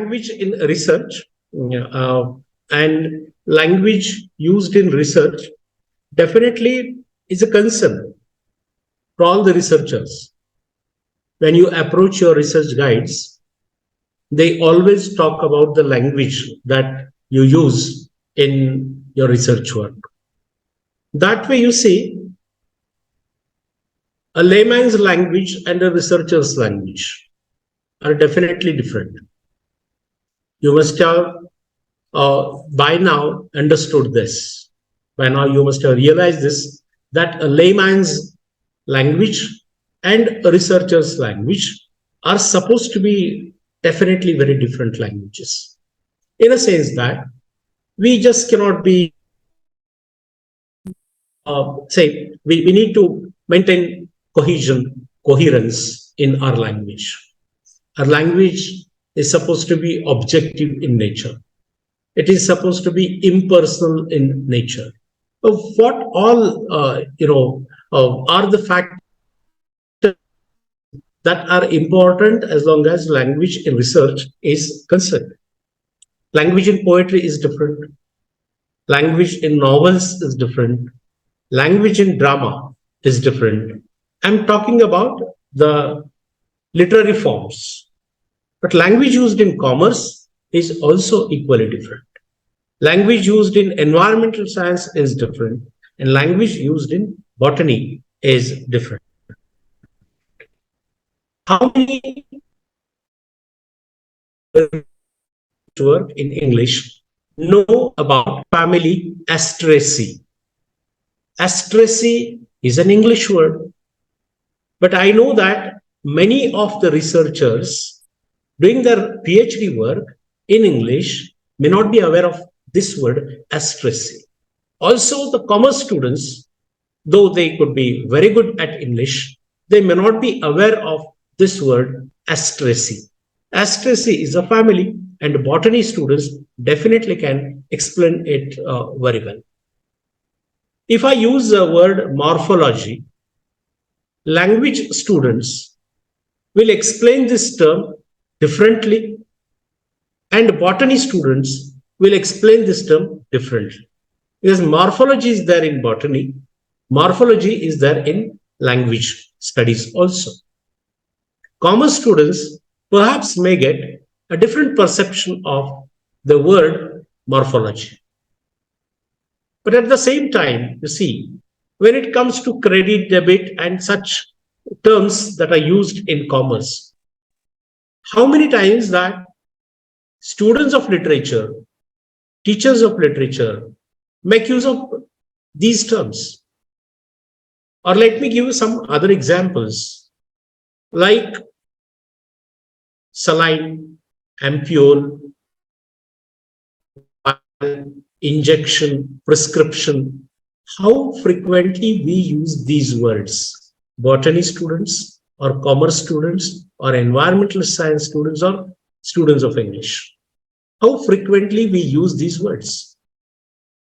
language in research and language used in research definitely is a concern for all the researchers. When you approach your research guides, they always talk about the language that you use in your research work. That way, you see, a layman's language and a researcher's language are definitely different. You must have by now understood this. By now, you must have realized this, that a layman's language and a researcher's language are supposed to be definitely very different languages. In a sense that we just cannot be, we need to maintain coherence in our language. Our language is supposed to be objective in nature. It is supposed to be impersonal in nature. What all are the factors that are important as long as language in research is concerned? Language in poetry is different. Language in novels is different. Language in drama is different. I'm talking about the literary forms. But language used in commerce is also equally different. Language used in environmental science is different, and language used in botany is different. How many work in English know about family Asteraceae? Asteraceae is an English word, but I know that many of the researchers doing their PhD work in English may not be aware of this word Asteraceae. Also, the commerce students, though they could be very good at English, they may not be aware of this word Asteraceae. Asteraceae is a family, and botany students definitely can explain it very well. If I use the word morphology, language students will explain this term differently, and botany students will explain this term differently. Because morphology is there in botany, morphology is there in language studies also. Commerce students perhaps may get a different perception of the word morphology. But at the same time, you see, when it comes to credit, debit, and such terms that are used in commerce, how many times that students of literature, teachers of literature make use of these terms? Or let me give you some other examples, like saline, ampule, injection, prescription. How frequently we use these words? Botany students, or commerce students, or environmental science students, or students of English. How frequently we use these words?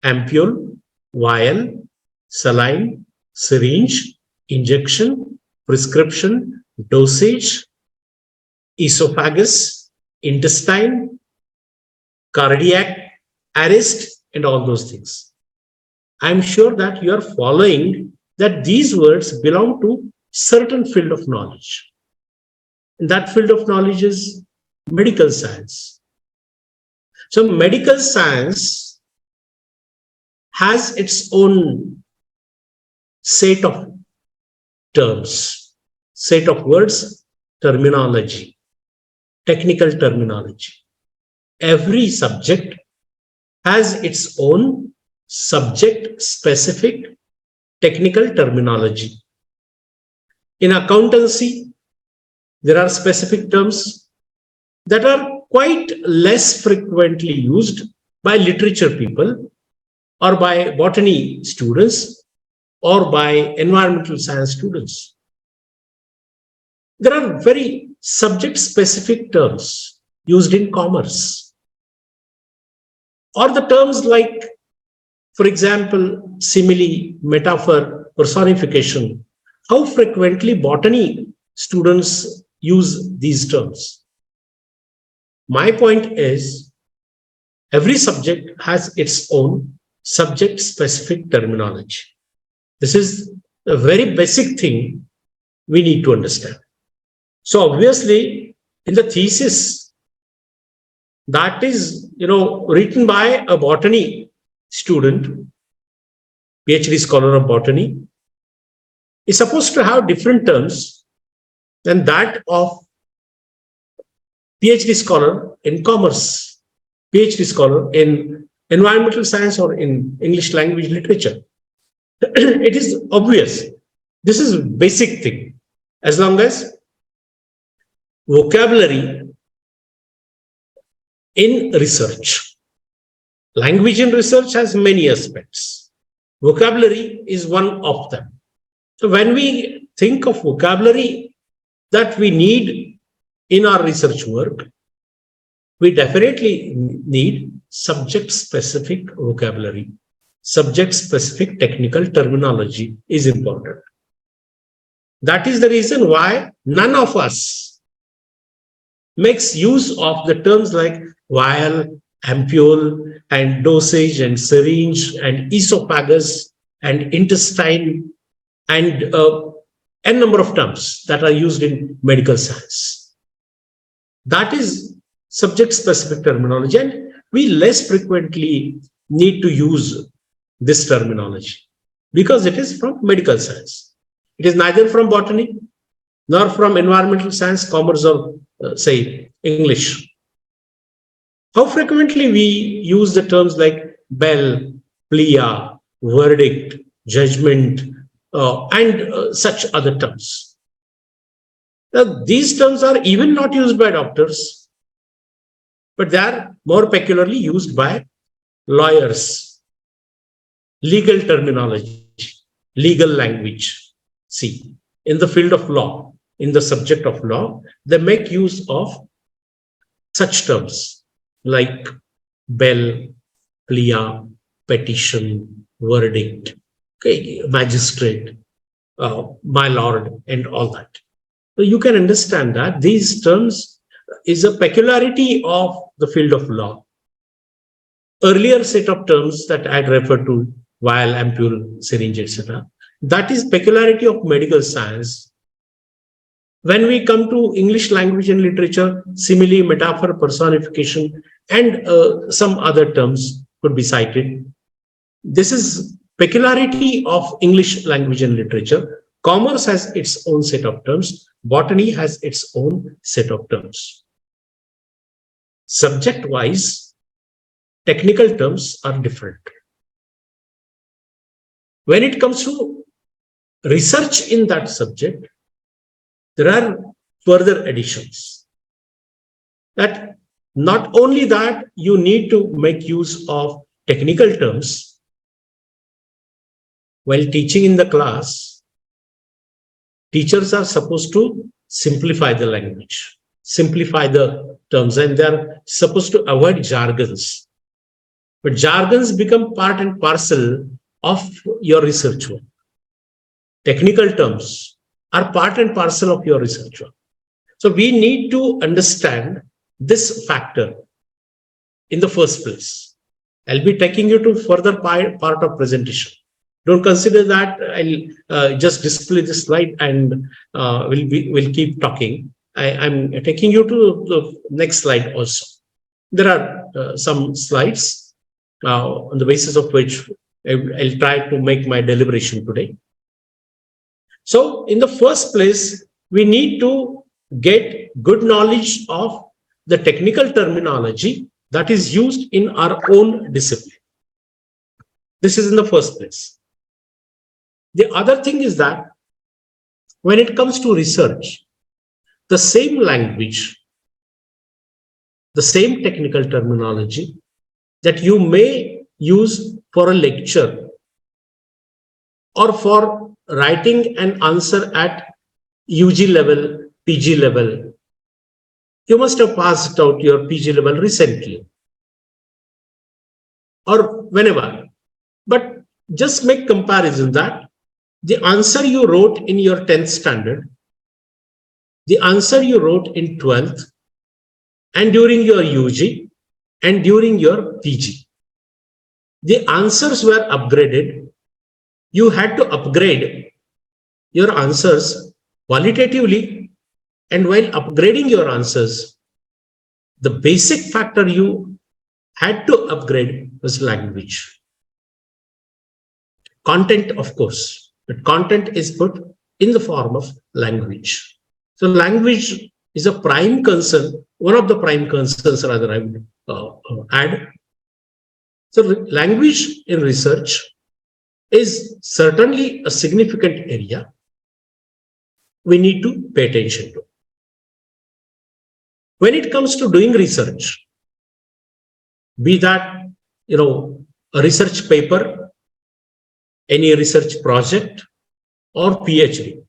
Ampule, vial, saline, syringe, injection, prescription, dosage, esophagus, intestine, cardiac arrest, and all those things. I'm sure that you are following that these words belong to certain field of knowledge. And that field of knowledge is medical science. So medical science has its own set of terms, set of words, terminology, technical terminology. Every subject has its own subject-specific technical terminology. In accountancy, there are specific terms that are quite less frequently used by literature people, or by botany students, or by environmental science students. There are very subject-specific terms used in commerce. Or the terms like, for example, simile, metaphor, personification. How frequently botany students use these terms? My point is every subject has its own subject specific terminology. This is a very basic thing we need to understand. So obviously, in the thesis that is, written by a botany student, PhD scholar of botany, is supposed to have different terms than that of PhD scholar in commerce, PhD scholar in environmental science or in English language literature. It is obvious. This is a basic thing. As long as vocabulary in research, language in research has many aspects. Vocabulary is one of them. So when we think of vocabulary that we need in our research work, we definitely need subject-specific vocabulary. Subject-specific technical terminology is important. That is the reason why none of us makes use of the terms like vial, ampule, and dosage, and syringe, and esophagus, and intestine, and n number of terms that are used in medical science. That is subject-specific terminology, and we less frequently need to use this terminology because it is from medical science. It is neither from botany nor from environmental science, commerce, or say English. How frequently we use the terms like bell, plea, verdict, judgment, and such other terms. Now, these terms are even not used by doctors, but they are more peculiarly used by lawyers. Legal terminology, legal language. See, in the field of law, in the subject of law, they make use of such terms like bell, plea, petition, verdict, okay, magistrate, my lord, and all that. So you can understand that these terms is a peculiarity of the field of law. Earlier set of terms that I referred to, vial, ampule, syringe, etc., that is peculiarity of medical science. When we come to English language and literature, simile, metaphor, personification, and some other terms could be cited. This is peculiarity of English language and literature. Commerce has its own set of terms. Botany has its own set of terms. Subject-wise, technical terms are different. When it comes to research in that subject, there are further additions. That not only that you need to make use of technical terms while teaching in the class, teachers are supposed to simplify the language, simplify the terms, and they're supposed to avoid jargons. But jargons become part and parcel of your research work. Technical terms are part and parcel of your research work. So we need to understand this factor in the first place. I'll be taking you to further part of presentation. Don't consider that I'll just display this slide and we'll keep talking. I'm taking you to the next slide also. There are some slides on the basis of which I'll try to make my deliberation today. So in the first place, we need to get good knowledge of the technical terminology that is used in our own discipline. This is in the first place. The other thing is that when it comes to research, the same language, the same technical terminology that you may use for a lecture or for writing an answer at UG level, PG level, you must have passed out your PG level recently or whenever. But just make comparison that the answer you wrote in your 10th standard, the answer you wrote in 12th, and during your UG and during your PG. The answers were upgraded. You had to upgrade your answers qualitatively, and while upgrading your answers, the basic factor you had to upgrade was language. Content, of course, but content is put in the form of language. So language is a prime concern, one of the prime concerns rather I would add. So language in research is certainly a significant area we need to pay attention to. When it comes to doing research, be that, a research paper, any research project, or PhD.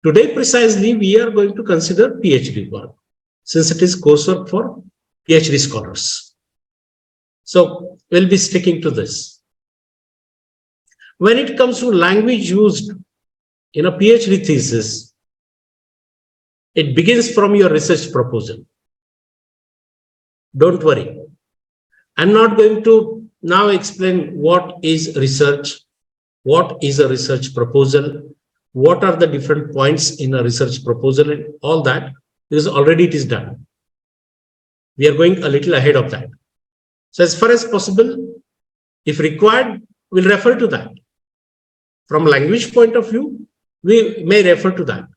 Today, precisely, we are going to consider PhD work, since it is coursework for PhD scholars. So we'll be sticking to this. When it comes to language used in a PhD thesis, it begins from your research proposal. Don't worry. I'm not going to now explain what is research, what is a research proposal, what are the different points in a research proposal, and all that, because already it is done. We are going a little ahead of that. So as far as possible, if required, we'll refer to that. From language point of view, we may refer to that.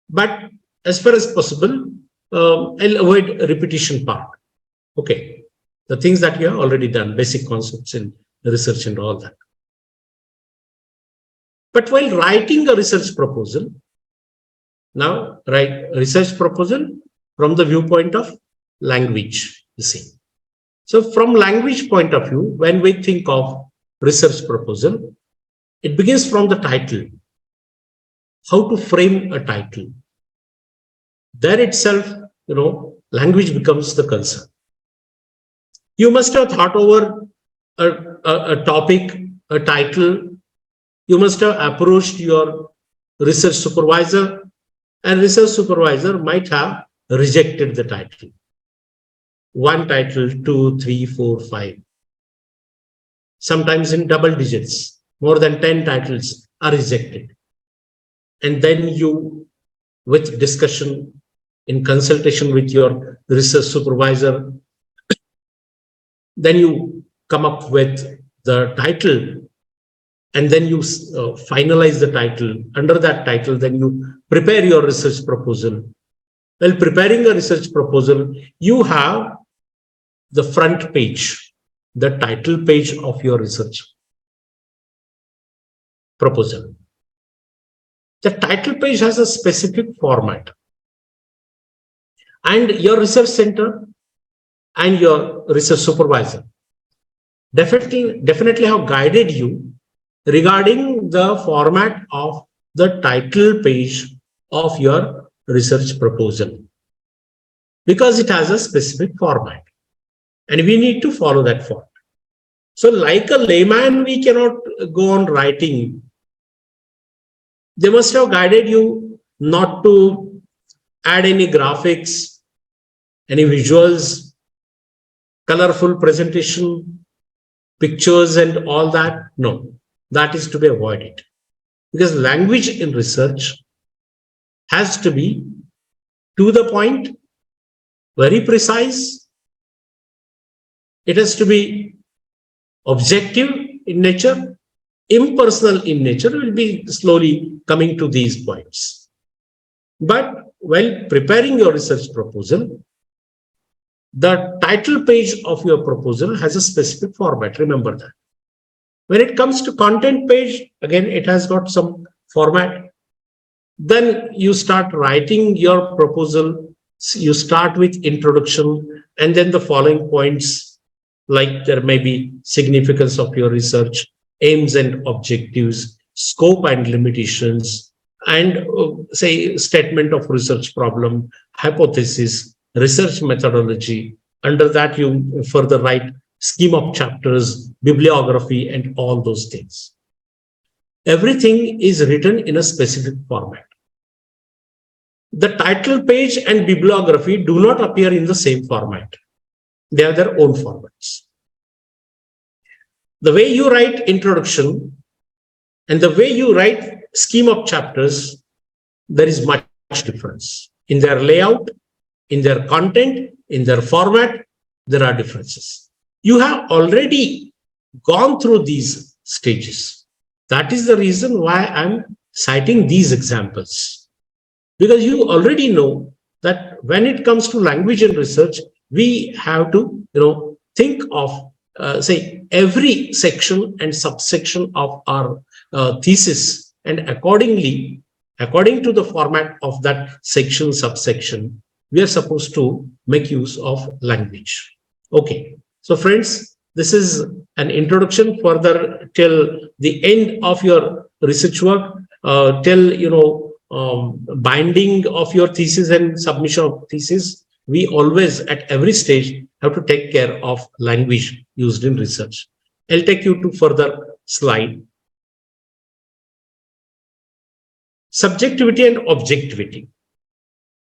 But as far as possible, I'll avoid repetition part. Okay. The things that you have already done, basic concepts in research and all that. But while writing a research proposal, now write a research proposal from the viewpoint of language, you see. So from language point of view, when we think of research proposal, it begins from the title. How to frame a title. There itself, language becomes the concern. You must have thought over a topic, a title. You must have approached your research supervisor, and research supervisor might have rejected the title. One title, 2, 3, 4, 5. Sometimes in double digits, more than 10 titles are rejected. And then you, with discussion, in consultation with your research supervisor, then you come up with the title, and then you finalize the title. Under that title, then you prepare your research proposal. While preparing a research proposal, you have the front page, the title page of your research proposal. The title page has a specific format. And your research center and your research supervisor definitely have guided you regarding the format of the title page of your research proposal, because it has a specific format and we need to follow that format. So like a layman, we cannot go on writing. They must have guided you not to add any graphics, any visuals, colorful presentation, pictures and all that. No, that is to be avoided, because language in research has to be to the point, very precise. It has to be objective in nature, impersonal in nature. We'll be slowly coming to these points. But while preparing your research proposal, the title page of your proposal has a specific format. Remember that. When it comes to content page, again, it has got some format. Then you start writing your proposal. You start with introduction and then the following points, like there may be significance of your research, aims and objectives, scope and limitations, and say statement of research problem, hypothesis, research methodology. Under that, you further write scheme of chapters, bibliography, and all those things. Everything is written in a specific format. the title page and bibliography do not appear in the same format. They have their own formats. The way you write introduction and the way you write scheme of chapters, there is much difference. In their layout, in their content, in their format, there are differences. You have already gone through these stages. That is the reason why I'm citing these examples. Because you already know that when it comes to language and research, we have to, think of, say, every section and subsection of our thesis, and according to the format of that section, subsection, we are supposed to make use of language. Okay, so friends, this is an introduction further till the end of your research work, till binding of your thesis and submission of thesis. We always, at every stage, have to take care of language used in research. I'll take you to further slide. Subjectivity and objectivity.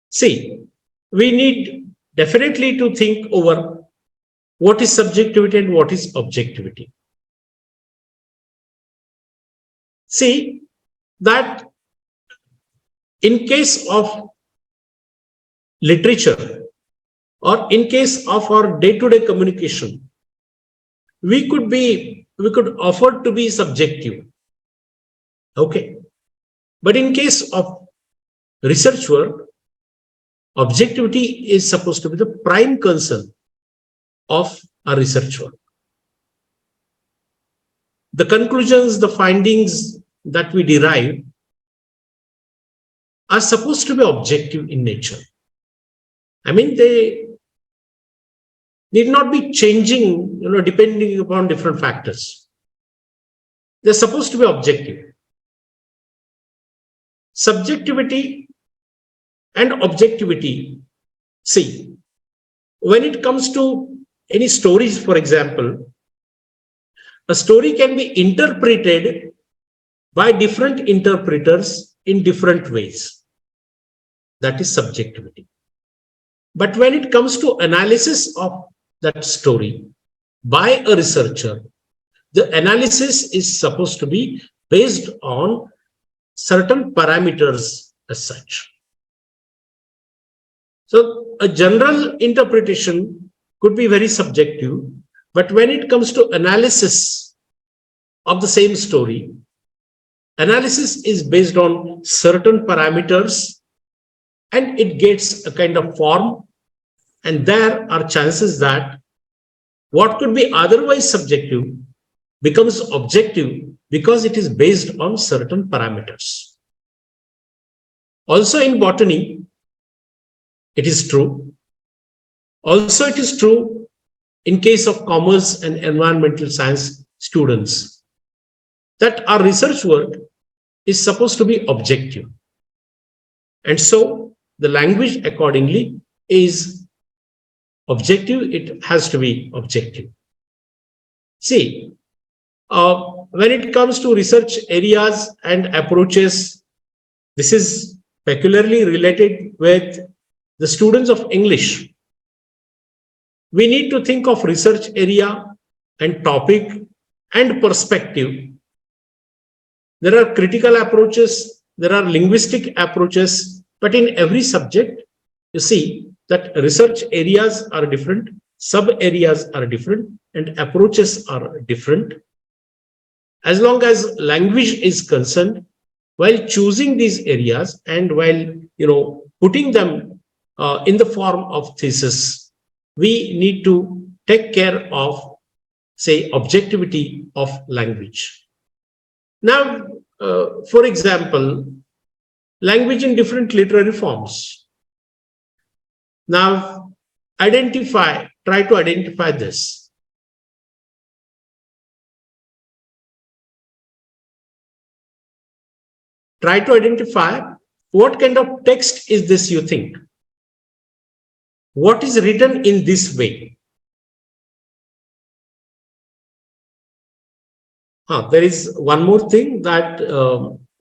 See, we need definitely to think over what is subjectivity and what is objectivity. See, that in case of literature or in case of our day-to-day communication, we could afford to be subjective. Okay. But in case of research work, objectivity is supposed to be the prime concern of our research work. The conclusions, the findings that we derive are supposed to be objective in nature. I mean, they need not be changing, depending upon different factors. They're supposed to be objective. Subjectivity and objectivity. See, when it comes to any stories, for example, a story can be interpreted by different interpreters in different ways. That is subjectivity. But when it comes to analysis of that story by a researcher, the analysis is supposed to be based on certain parameters as such. So a general interpretation could be very subjective, but when it comes to analysis of the same story, analysis is based on certain parameters and it gets a kind of form, and there are chances that what could be otherwise subjective becomes objective because it is based on certain parameters. Also in botany, it is true. Also it is true in case of commerce and environmental science students that our research work is supposed to be objective. And so the language accordingly is objective. It has to be objective. See, when it comes to research areas and approaches, this is peculiarly related with the students of English. We need to think of research area and topic and perspective. There are critical approaches, there are linguistic approaches, but in every subject, you see that research areas are different, sub areas are different, and approaches are different. As long as language is concerned, while choosing these areas and while putting them in the form of thesis, we need to take care of, say, objectivity of language. Now, for example, language in different literary forms. Now, try to identify this. Try to identify what kind of text is this you think. What is written in this way? There is one more thing that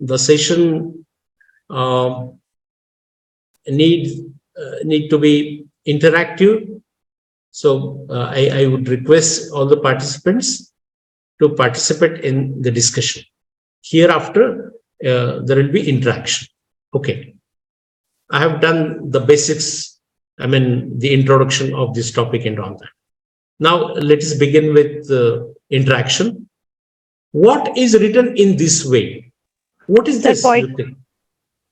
the session need to be interactive. So I would request all the participants to participate in the discussion. Hereafter, there will be interaction. Okay. I have done the basics, the introduction of this topic and all that. Now, let us begin with interaction. What is written in this way? What is this? Poetry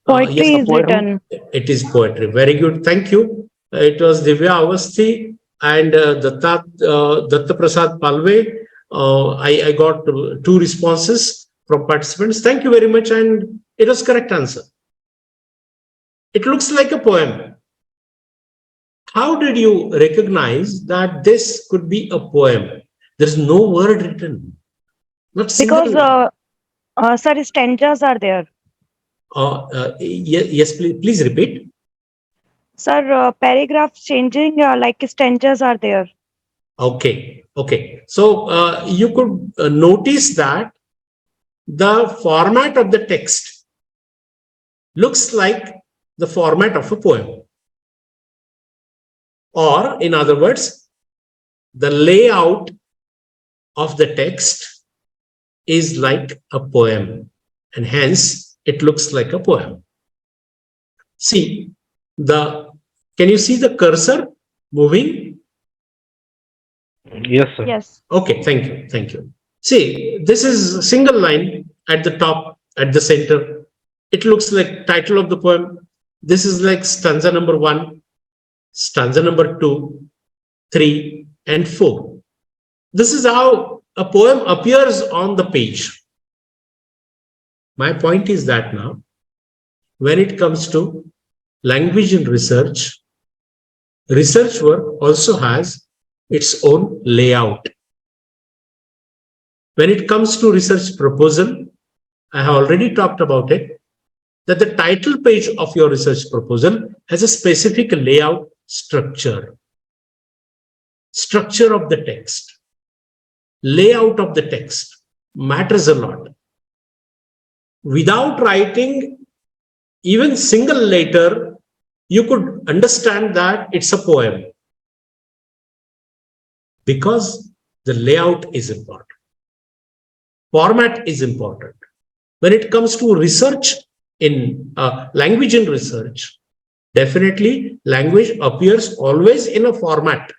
Yes, is written. It is poetry. Very good. Thank you. It was Divya Avasthi and Datta Prasad Palve. I got two responses from participants. Thank you very much. And it was correct answer. It looks like a poem. How did you recognize that this could be a poem? There is no word written. Not Because, sir, stanzas are there. Yes, please repeat. Sir, paragraphs changing like stanzas are there. Okay. So you could notice that the format of the text looks like the format of a poem. Or, in other words, the layout of the text is like a poem, and hence it looks like a poem. See, can you see the cursor moving? Yes, sir. Yes. Okay, thank you. See, this is a single line at the top, at the center. It looks like title of the poem. This is like stanza number 1, stanza number 2, 3, and 4. This is how a poem appears on the page. My point is that now, when it comes to language and research work also has its own layout. When it comes to research proposal, I have already talked about it, that the title page of your research proposal has a specific layout structure. Structure of the text, layout of the text matters a lot. Without writing even single letter, you could understand that it's a poem, because the layout is important. Format is important. When it comes to research in language and research, definitely language appears always in a format.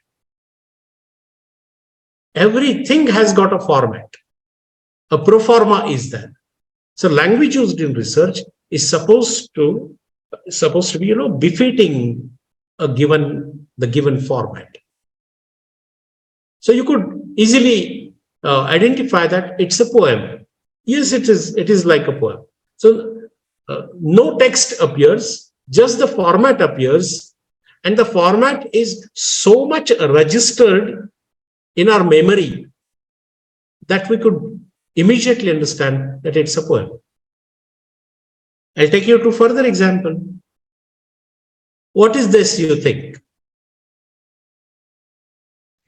Everything has got a format. A pro forma is there. So language used in research is supposed to be, befitting the given format. So you could easily identify that it's a poem. Yes, it is like a poem. So no text appears, just the format appears, and the format is so much registered in our memory that we could immediately understand that it's a poem. I'll take you to further example. What is this, you think?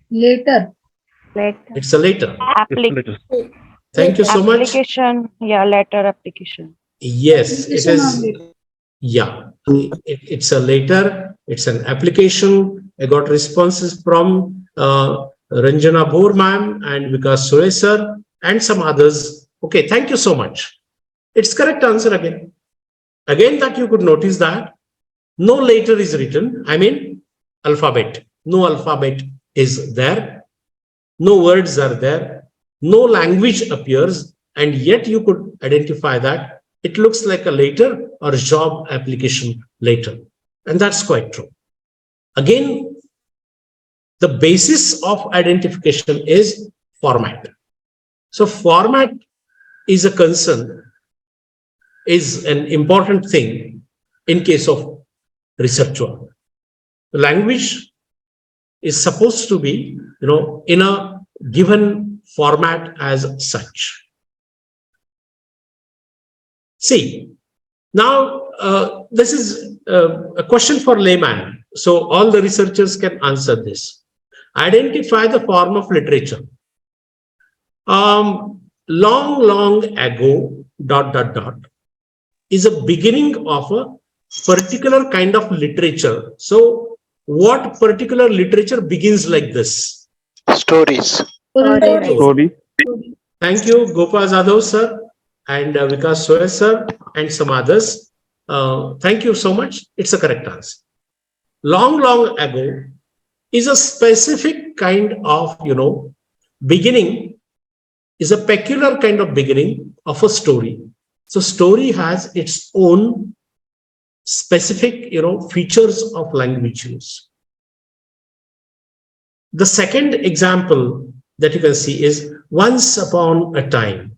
Letter. It's a letter. Thank you so much. Application. Yeah, letter application. Yes, it is. Yeah, it's a letter. It's an application. I got responses from Ranjana Bhor ma'am and Vikas Suresh sir and some others. Okay, thank you so much. It's correct answer again. Again, that you could notice that no letter is written. Alphabet. No alphabet is there. No words are there. No language appears, and yet you could identify that it looks like a letter or job application letter. And that's quite true. Again, the basis of identification is format. So format is a concern, is an important thing in case of research work. The language is supposed to be, in a given format as such. See, now this is a question for layman. So all the researchers can answer this. Identify the form of literature. Long ago, ... is a beginning of a particular kind of literature. So what particular literature begins like this? Stories. Story. Thank you, Gopal Jadhav sir, and Vikas Soya sir, and some others. Thank you so much. It's a correct answer. Long, long ago is a specific kind of, beginning, is a peculiar kind of beginning of a story. So story has its own specific, features of language use. The second example that you can see is once upon a time.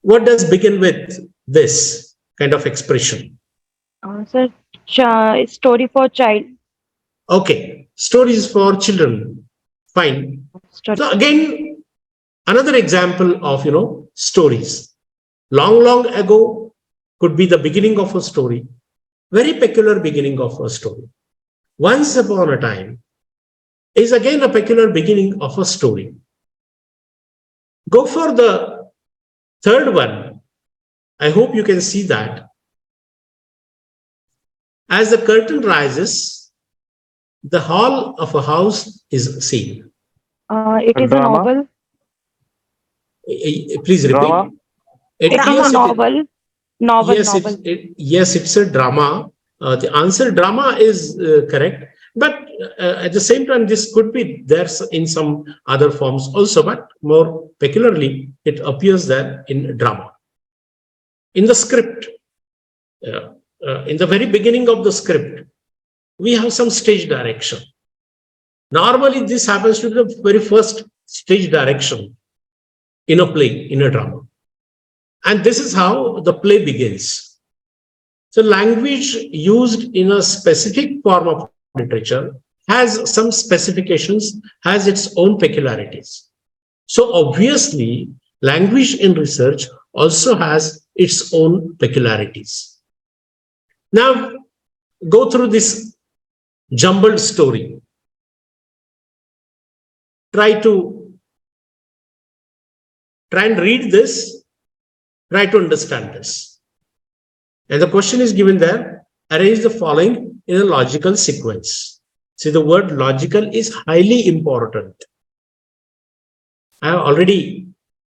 What does begin with this kind of expression? Sir, story for child. Okay, stories for children. Fine. Story. So again, another example of, stories. Long, long ago could be the beginning of a story. Very peculiar beginning of a story. Once upon a time is again a peculiar beginning of a story. Go for the third one. I hope you can see that. As the curtain rises, the hall of a house is seen. It is a Drama. novel. Please repeat. Drama. It is a novel. Novel. Yes, novel. yes, it's a drama. The answer drama is correct, but at the same time, this could be there in some other forms also, but more peculiarly, it appears there in drama. In the script, in the very beginning of the script, we have some stage direction. Normally, this happens to be the very first stage direction in a play, in a drama. And this is how the play begins. So language used in a specific form of literature has some specifications, has its own peculiarities. So obviously, language in research also has its own peculiarities. Now, go through this jumbled story. Try and read this, try to understand this. And the question is given there, arrange the following in a logical sequence. See, the word logical is highly important. I have already,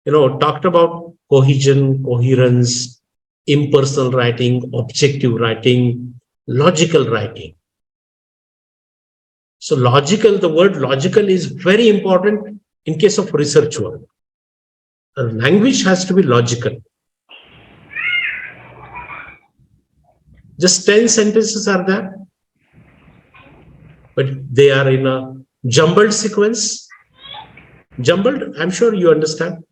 talked about cohesion, coherence, impersonal writing, objective writing, logical writing. So the word logical is very important in case of research work. A language has to be logical. Just 10 sentences are there, but they are in a jumbled sequence. Jumbled, I'm sure you understand.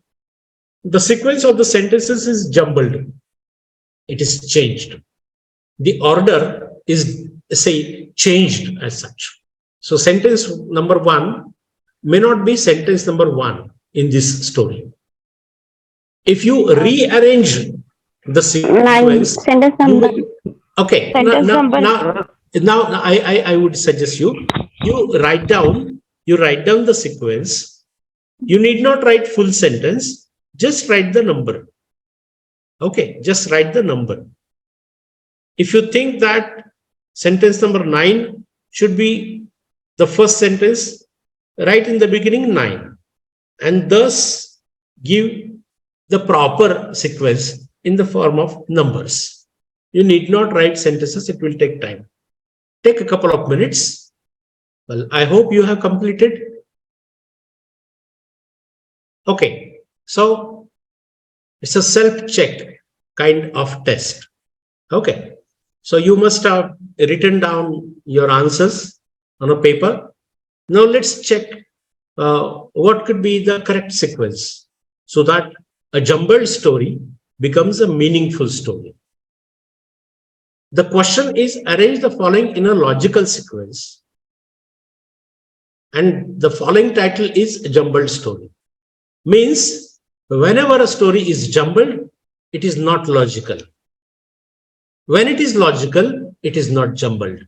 The sequence of the sentences is jumbled. It is changed. The order is, say, changed as such. So sentence number 1 may not be sentence number 1 in this story. If you rearrange the sequence, Sentence number. okay. Now I would suggest you write down the sequence. You need not write full sentence, just write the number. Okay, just write the number. If you think that sentence number 9 should be the first sentence, write in the beginning 9, and thus give the proper sequence in the form of numbers. You need not write sentences, it will take time. Take a couple of minutes. Well, I hope you have completed. Okay, so it's a self-check kind of test. Okay, so you must have written down your answers on a paper. Now let's check what could be the correct sequence so that a jumbled story becomes a meaningful story. The question is, arrange the following in a logical sequence. And the following title is a jumbled story. Means whenever a story is jumbled, it is not logical. When it is logical, it is not jumbled.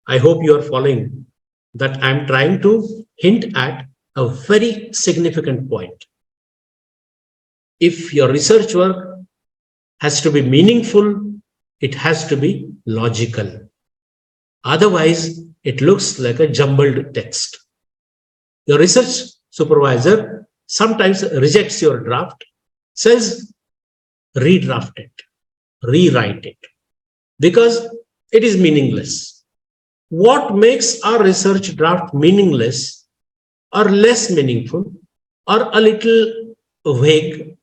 I hope you are following that I am trying to hint at a very significant point. if your research work has to be meaningful, it has to be logical. Otherwise, it looks like a jumbled text. Your research supervisor sometimes rejects your draft, says redraft it, rewrite it, because it is meaningless. What makes our research draft meaningless or less meaningful or a little vague,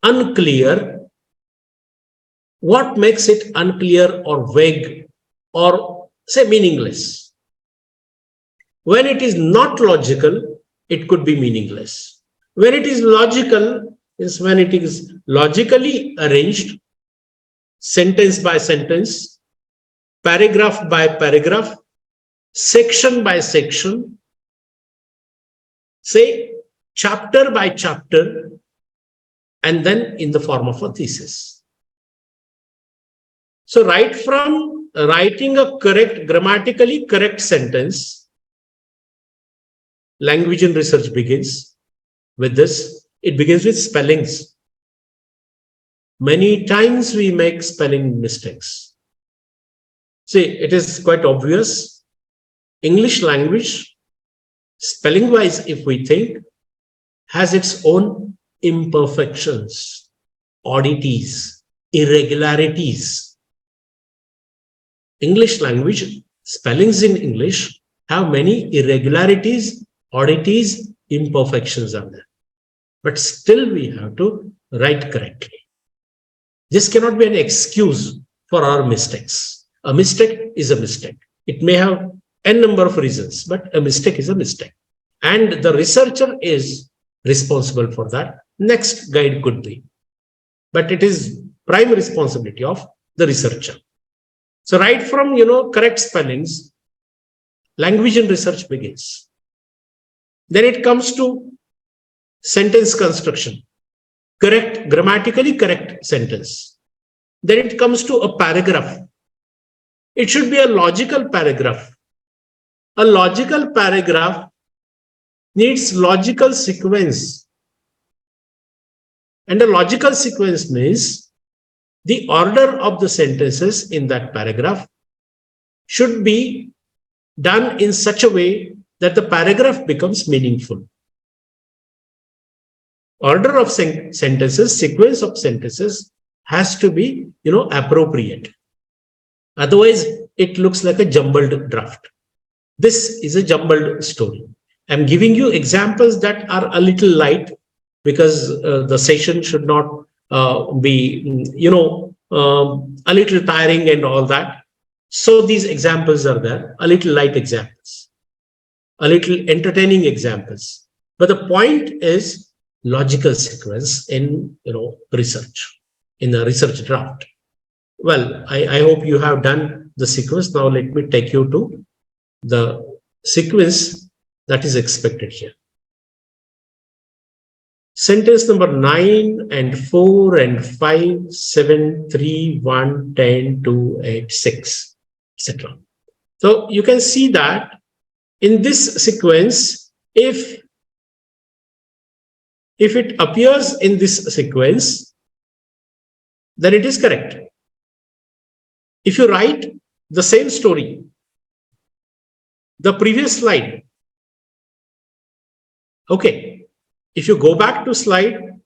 unclear? What makes it unclear or vague or say meaningless? When it is not logical, it could be meaningless. When it is logical, is when it is logically arranged, sentence by sentence, paragraph by paragraph, section by section, say chapter by chapter, and then in the form of a thesis. So right from writing a correct, grammatically correct sentence, language and research begins with this. It begins with spellings. Many times we make spelling mistakes. See, it is quite obvious. English language, spelling wise, if we think, has its own imperfections, oddities, irregularities. English language, spellings in English have many irregularities, oddities, imperfections are there. But still we have to write correctly. This cannot be an excuse for our mistakes. A mistake is a mistake. It may have n number of reasons, but a mistake is a mistake. And the researcher is responsible for that. Next guide could be. But it is prime responsibility of the researcher. So right from, correct spellings, language and research begins. Then it comes to sentence construction, correct, grammatically correct sentence. Then it comes to a paragraph. It should be a logical paragraph. A logical paragraph needs logical sequence. And a logical sequence means the order of the sentences in that paragraph should be done in such a way that the paragraph becomes meaningful. Order of sentences, sequence of sentences has to be, appropriate. Otherwise, it looks like a jumbled draft. This is a jumbled story. I'm giving you examples that are a little light because the session should not be, a little tiring and all that. So these examples are there, a little light examples, a little entertaining examples. But the point is logical sequence in, research, in the research draft. Well, I hope you have done the sequence. Now let me take you to the sequence that is expected here. Sentence number 9 and 4 and 5, 7, 3, 1, 10, 2, 8, 6, etc. So you can see that in this sequence, if it appears in this sequence, then it is correct. If you write the same story, the previous slide, okay, if you go back to slide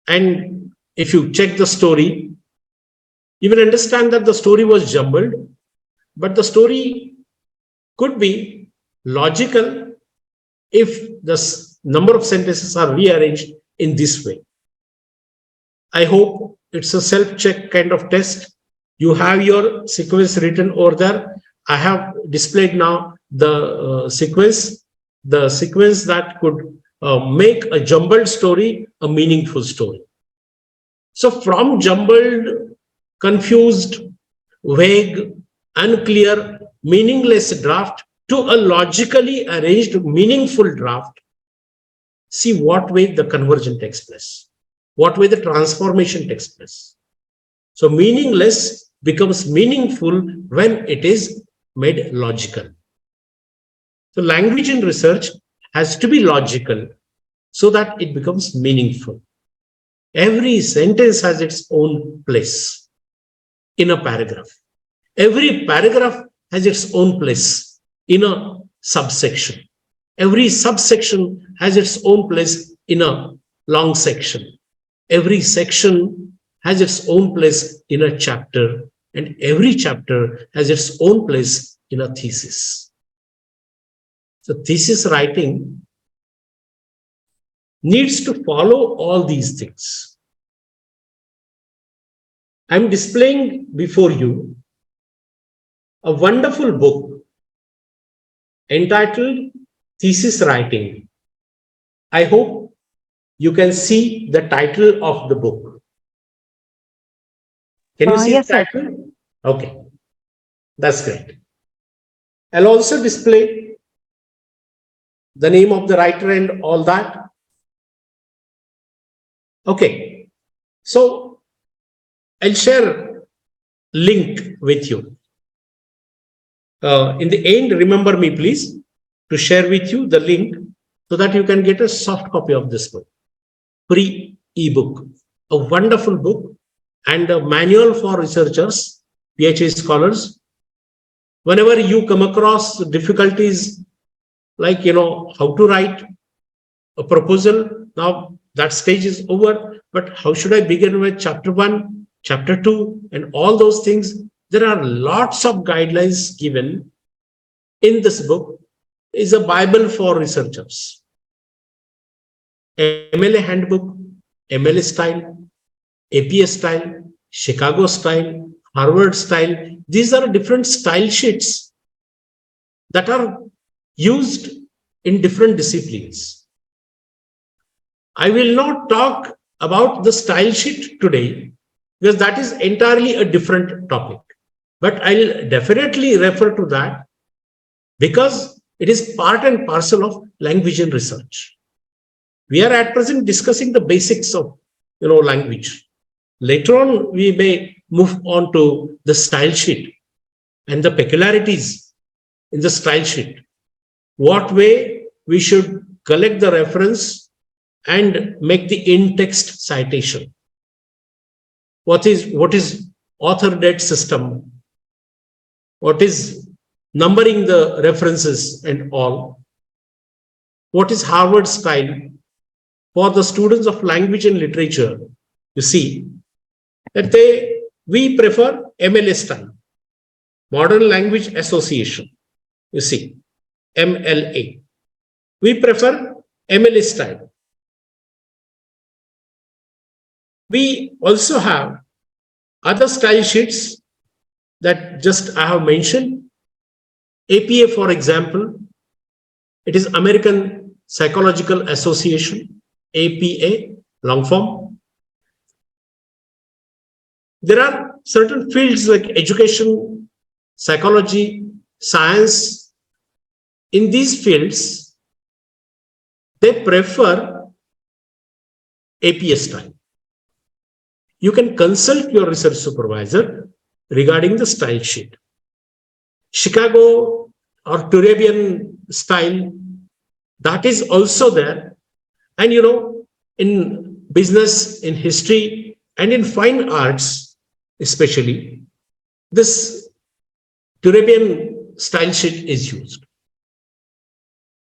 and if you check the story, you will understand that the story was jumbled, but the story could be logical if the number of sentences are rearranged in this way. I hope it's a self-check kind of test. You have your sequence written over there. I have displayed now the sequence that could make a jumbled story a meaningful story. So from jumbled, confused, vague, unclear, meaningless draft to a logically arranged, meaningful draft, see what way the conversion takes place, what way the transformation takes place. So meaningless becomes meaningful when it is made logical. So language in research has to be logical so that it becomes meaningful. Every sentence has its own place in a paragraph. Every paragraph has its own place in a subsection. Every subsection has its own place in a long section. Every section has its own place in a chapter, and every chapter has its own place in a thesis. So thesis writing needs to follow all these things. I'm displaying before you a wonderful book entitled Thesis Writing. I hope you can see the title of the book. Can you see Yes, the sir. title? Okay, that's great. I'll also display the name of the writer and all that. Okay, so I'll share link with you. In the end, remember me please to share with you the link so that you can get a soft copy of this book. Free ebook, a wonderful book and a manual for researchers, PhD scholars. Whenever you come across difficulties like, how to write a proposal, now that stage is over, but how should I begin with chapter 1, chapter 2, and all those things? There are lots of guidelines given in this book. Is a Bible for researchers. MLA handbook, MLA style, APA style, Chicago style, Harvard style. These are different style sheets that are used in different disciplines. I will not talk about the style sheet today because that is entirely a different topic. But I'll definitely refer to that because it is part and parcel of language and research. We are at present discussing the basics of language. Later on, we may move on to the style sheet and the peculiarities in the style sheet. What way we should collect the reference and make the in-text citation. What is author date system? What is numbering the references and all? What is Harvard style? For the students of language and literature, you see that we prefer MLA style, Modern Language Association. You see, MLA. We prefer MLA style. We also have other style sheets that just I have mentioned. APA, for example, it is American Psychological Association, APA, long form. There are certain fields like education, psychology, science. In these fields, they prefer APA style. You can consult your research supervisor regarding the style sheet. Chicago or Turabian style, that is also there. And in business, in history, and in fine arts, especially, this Turabian style sheet is used.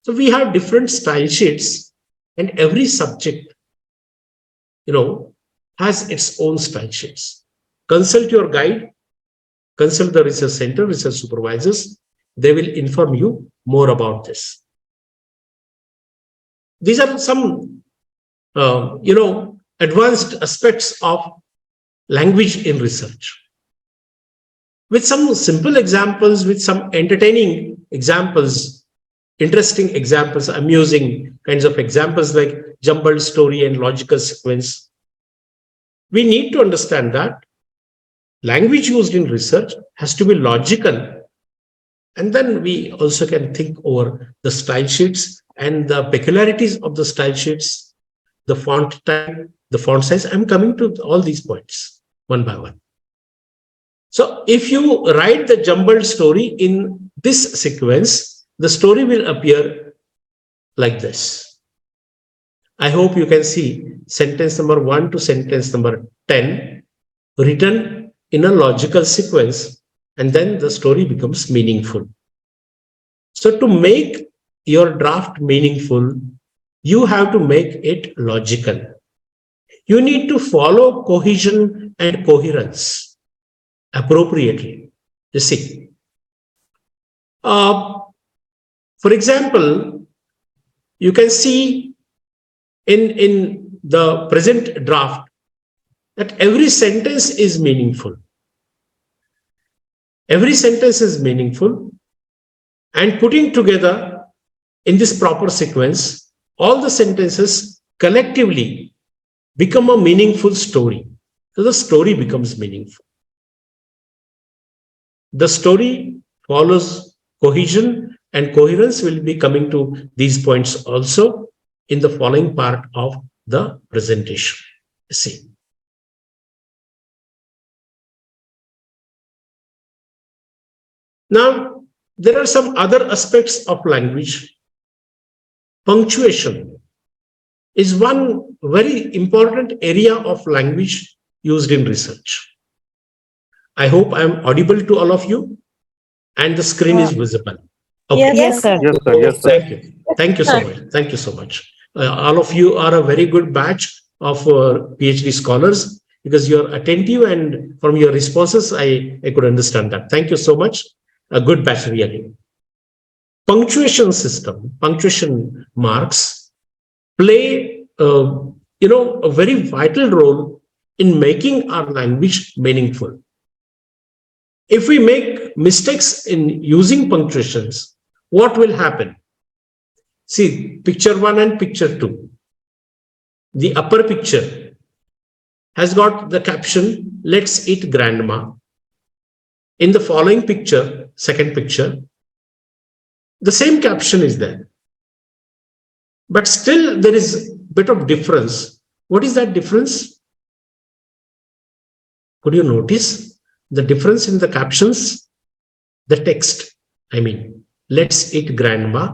So we have different style sheets, and every subject, has its own style sheets. Consult your guide, consult the research center, research supervisors. They will inform you more about this. These are some, advanced aspects of language in research. With some simple examples, with some entertaining examples, interesting examples, amusing kinds of examples like jumbled story and logical sequence. We need to understand that language used in research has to be logical. And then we also can think over the style sheets and the peculiarities of the style sheets, the font type, the font size. I'm coming to all these points one by one. So if you write the jumbled story in this sequence, the story will appear like this. I hope you can see sentence number 1 to sentence number 10 written in a logical sequence, and then the story becomes meaningful. So to make your draft meaningful, you have to make it logical. You need to follow cohesion and coherence appropriately. You see, for example, you can see in the present draft that every sentence is meaningful. Every sentence is meaningful, and putting together in this proper sequence, all the sentences collectively become a meaningful story. So the story becomes meaningful. The story follows cohesion, and coherence will be coming to these points also in the following part of the presentation. See. Now, there are some other aspects of language. Punctuation is one very important area of language used in research. I hope I am audible to all of you and the screen is visible. Okay. Yes, sir. Yes, sir. Yes, sir. Thank you. Thank you so much. Thank you so much. All of you are a very good batch of PhD scholars because you're attentive, and from your responses, I could understand that. Thank you so much. A good batch, really. Punctuation system, punctuation marks play, a very vital role in making our language meaningful. If we make mistakes in using punctuations, what will happen? See, picture 1 and picture 2. The upper picture has got the caption, "Let's eat grandma." In the following picture, second picture, the same caption is there. But still there is a bit of difference. What is that difference? Could you notice the difference in the captions? The text, "Let's eat grandma,"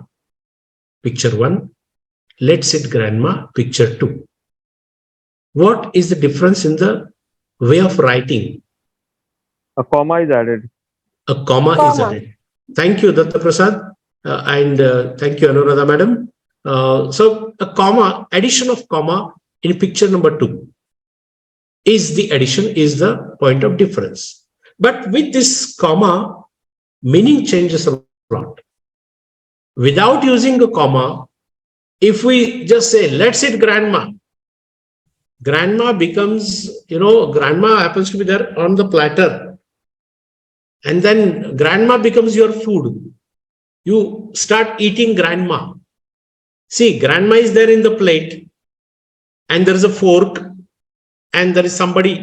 picture 1, "Let's eat grandma," picture 2. What is the difference in the way of writing? A comma is added. A comma is added. Thank you, Datta Prasad, and thank you, Anuradha Madam. So a comma, addition of comma in picture number 2 is the point of difference. But with this comma, meaning changes a lot. Without using a comma, if we just say, "Let's eat grandma," grandma becomes, grandma happens to be there on the platter. And then grandma becomes your food. You start eating grandma. See, grandma is there in the plate, and there is a fork, and there is somebody,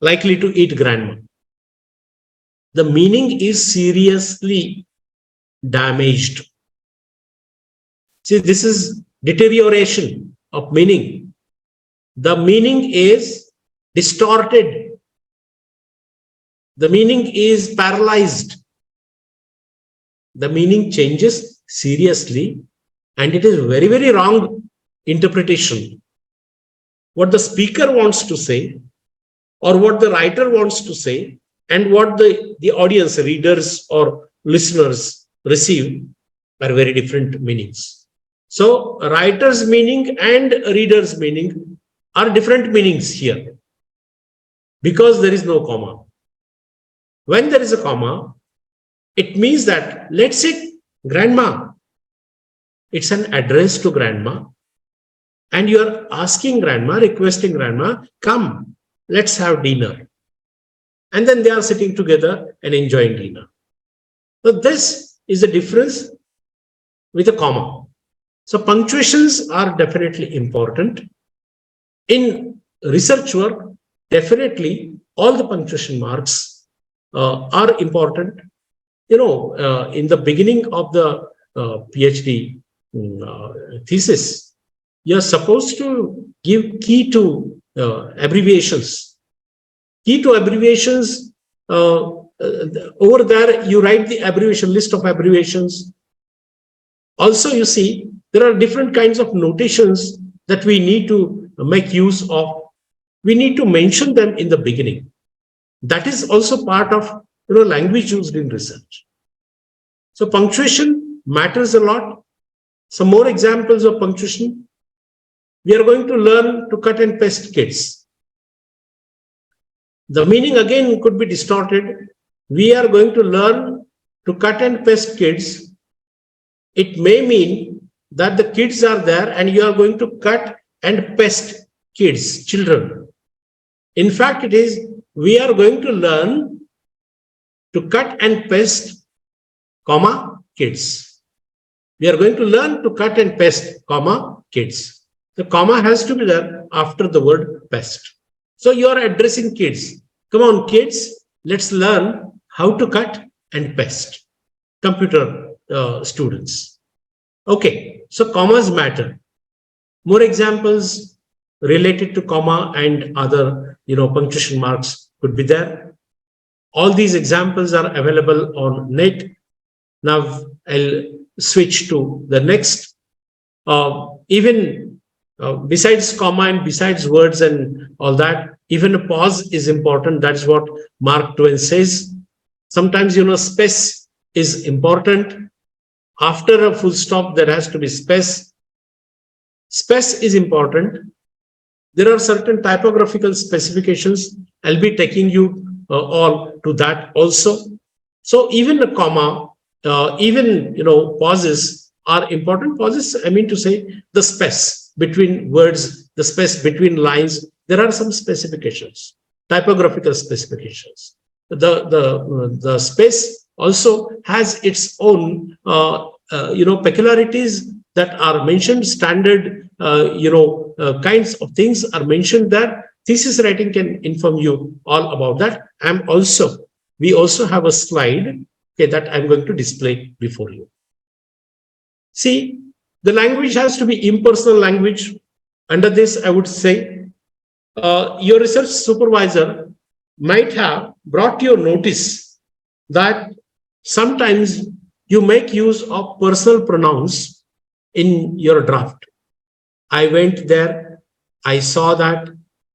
likely to eat grandma. The meaning is seriously damaged. See, this is deterioration of meaning. The meaning is distorted. The meaning is paralyzed. The meaning changes seriously, and it is very, very wrong interpretation. What the speaker wants to say, or what the writer wants to say, and what the audience, readers or listeners receive are very different meanings. So writer's meaning and reader's meaning are different meanings here because there is no comma. When there is a comma, it means that, "Let's eat grandma." It's an address to grandma, and you are asking grandma, requesting grandma, "Come, let's have dinner." And then they are sitting together and enjoying dinner. So this is the difference with a comma. So punctuations are definitely important. In research work, definitely all the punctuation marks are important. In the beginning of the PhD thesis, you're supposed to give key to abbreviations. Key to abbreviations, over there you write the abbreviation, list of abbreviations. Also, you see, there are different kinds of notations that we need to make use of, we need to mention them in the beginning. That is also part of language used in research. So punctuation matters a lot. Some more examples of punctuation. We are going to learn to cut and paste kids. The meaning again could be distorted. We are going to learn to cut and paste kids. It may mean that the kids are there and you are going to cut and paste kids, children. In fact, it is we are going to learn to cut and paste, comma, kids. We are going to learn to cut and paste, comma, kids. The comma has to be there after the word paste. So you are addressing kids. Come on, kids, let's learn how to cut and paste. Computer students. Okay, so commas matter. More examples related to comma and other punctuation marks could be there. All these examples are available on net. Now I'll switch to the next. Besides comma and besides words and all that, even a pause is important. That's what Mark Twain says. Sometimes space is important. After a full stop, there has to be space. Space is important. There are certain typographical specifications. I'll be taking you all to that also. So even a comma, pauses are important. Pauses, I mean to say, the space between words, the space between lines. There are some specifications, typographical specifications. The space also has its own, peculiarities that are mentioned. Standard, kinds of things are mentioned there. Thesis writing can inform you all about that. We also have a slide, that I'm going to display before you. See, the language has to be impersonal language. Under this, I would say, your research supervisor might have brought your notice that sometimes you make use of personal pronouns in your draft. I went there, I saw that,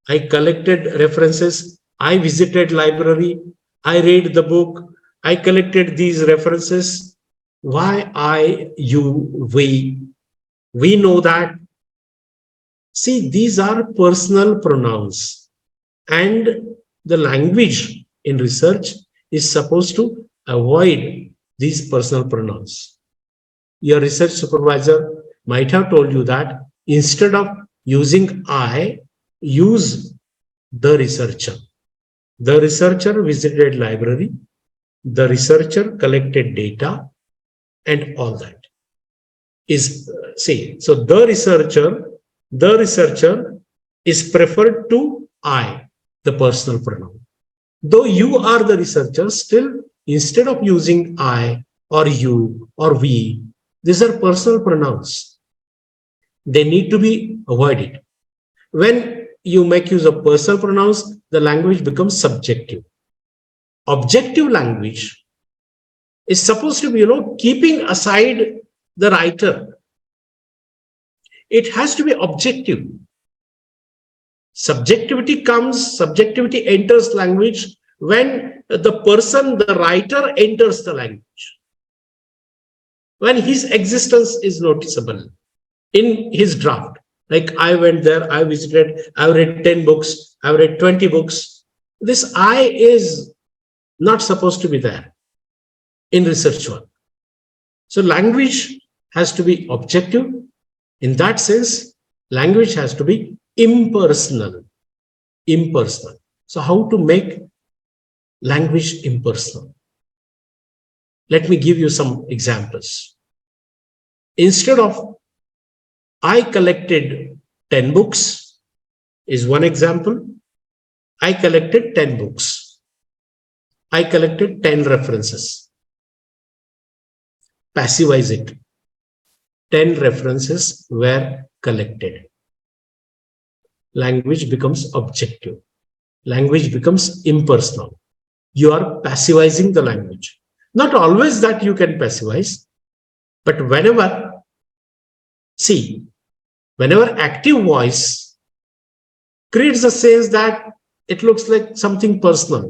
I collected references, I visited library, I read the book, I collected these references. Why I, you, we? We know that. See, these are personal pronouns, and the language in research is supposed to avoid these personal pronouns. Your research supervisor might have told you that instead of using I, use the researcher. The researcher visited library, the researcher collected data, and all that is so the researcher is preferred to I, the personal pronoun. Though you are the researcher, still instead of using I or you or we, these are personal pronouns. They need to be avoided. When you make use of personal pronouns, the language becomes subjective. Objective language is supposed to be, keeping aside the writer. It has to be objective. Subjectivity enters language when the person, the writer, enters the language. When his existence is noticeable in his draft. Like I went there, I visited, I read 10 books, I read 20 books. This I is not supposed to be there in research work. So language has to be objective. In that sense, language has to be impersonal. Impersonal. So how to make language impersonal? Let me give you some examples. Instead of I collected 10 books is one example. I collected 10 books. I collected 10 references. Passivize it. 10 references were collected. Language becomes objective. Language becomes impersonal. You are passivizing the language. Not always that you can passivize, but whenever active voice creates a sense that it looks like something personal,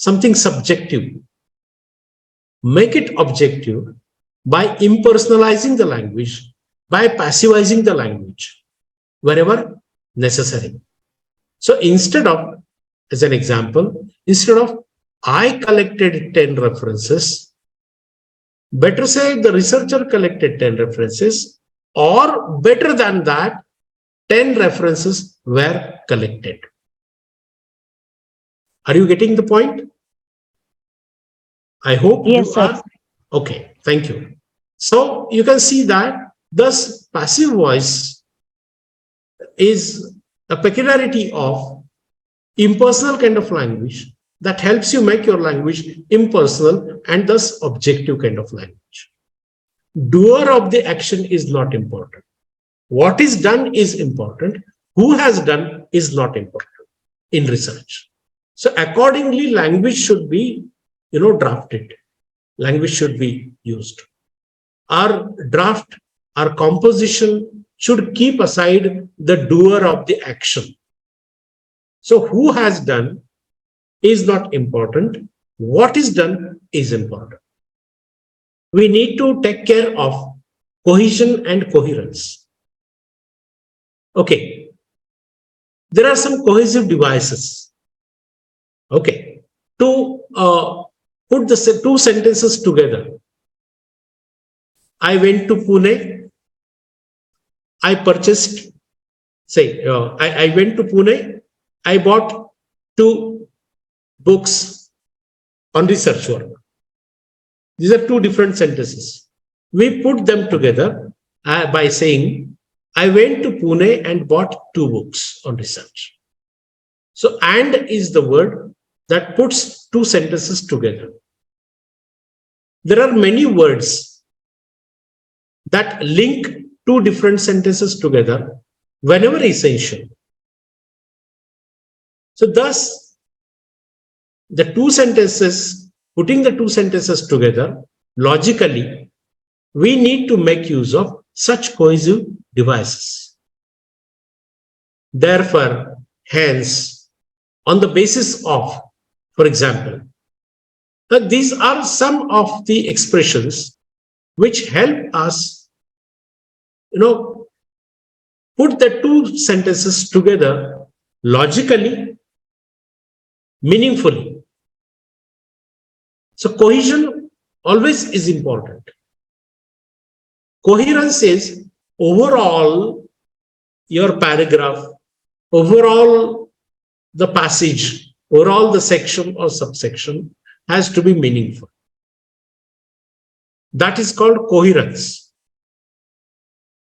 something subjective. Make it objective by impersonalizing the language, by passivizing the language wherever necessary. So instead of, as an example, instead of I collected 10 references, better say the researcher collected 10 references, or better than that, 10 references were collected. Are you getting the point? I hope Yes, you sir. are. Okay, thank you. So you can see that thus passive voice is a peculiarity of impersonal kind of language that helps you make your language impersonal and thus objective kind of language. Doer of the action is not important. What is done is important. Who has done is not important in research. So accordingly, language should be, drafted. Language should be used. Our draft, our composition should keep aside the doer of the action. So who has done is not important. What is done is important. We need to take care of cohesion and coherence. Okay. There are some cohesive devices. Okay. To put the two sentences together. I went to Pune. I purchased, I went to Pune. I bought 2 books on research work. These are 2 different sentences. We put them together by saying, I went to Pune and bought 2 books on research. So, and is the word that puts 2 sentences together. There are many words that link 2 different sentences together whenever essential. So thus, the 2 sentences, putting the 2 sentences together logically, we need to make use of such cohesive devices. Therefore, hence, on the basis of, for example, that these are some of the expressions which help us, put the 2 sentences together logically, meaningfully. So cohesion always is important. Coherence is overall your paragraph, overall the passage, overall the section or subsection has to be meaningful. That is called coherence.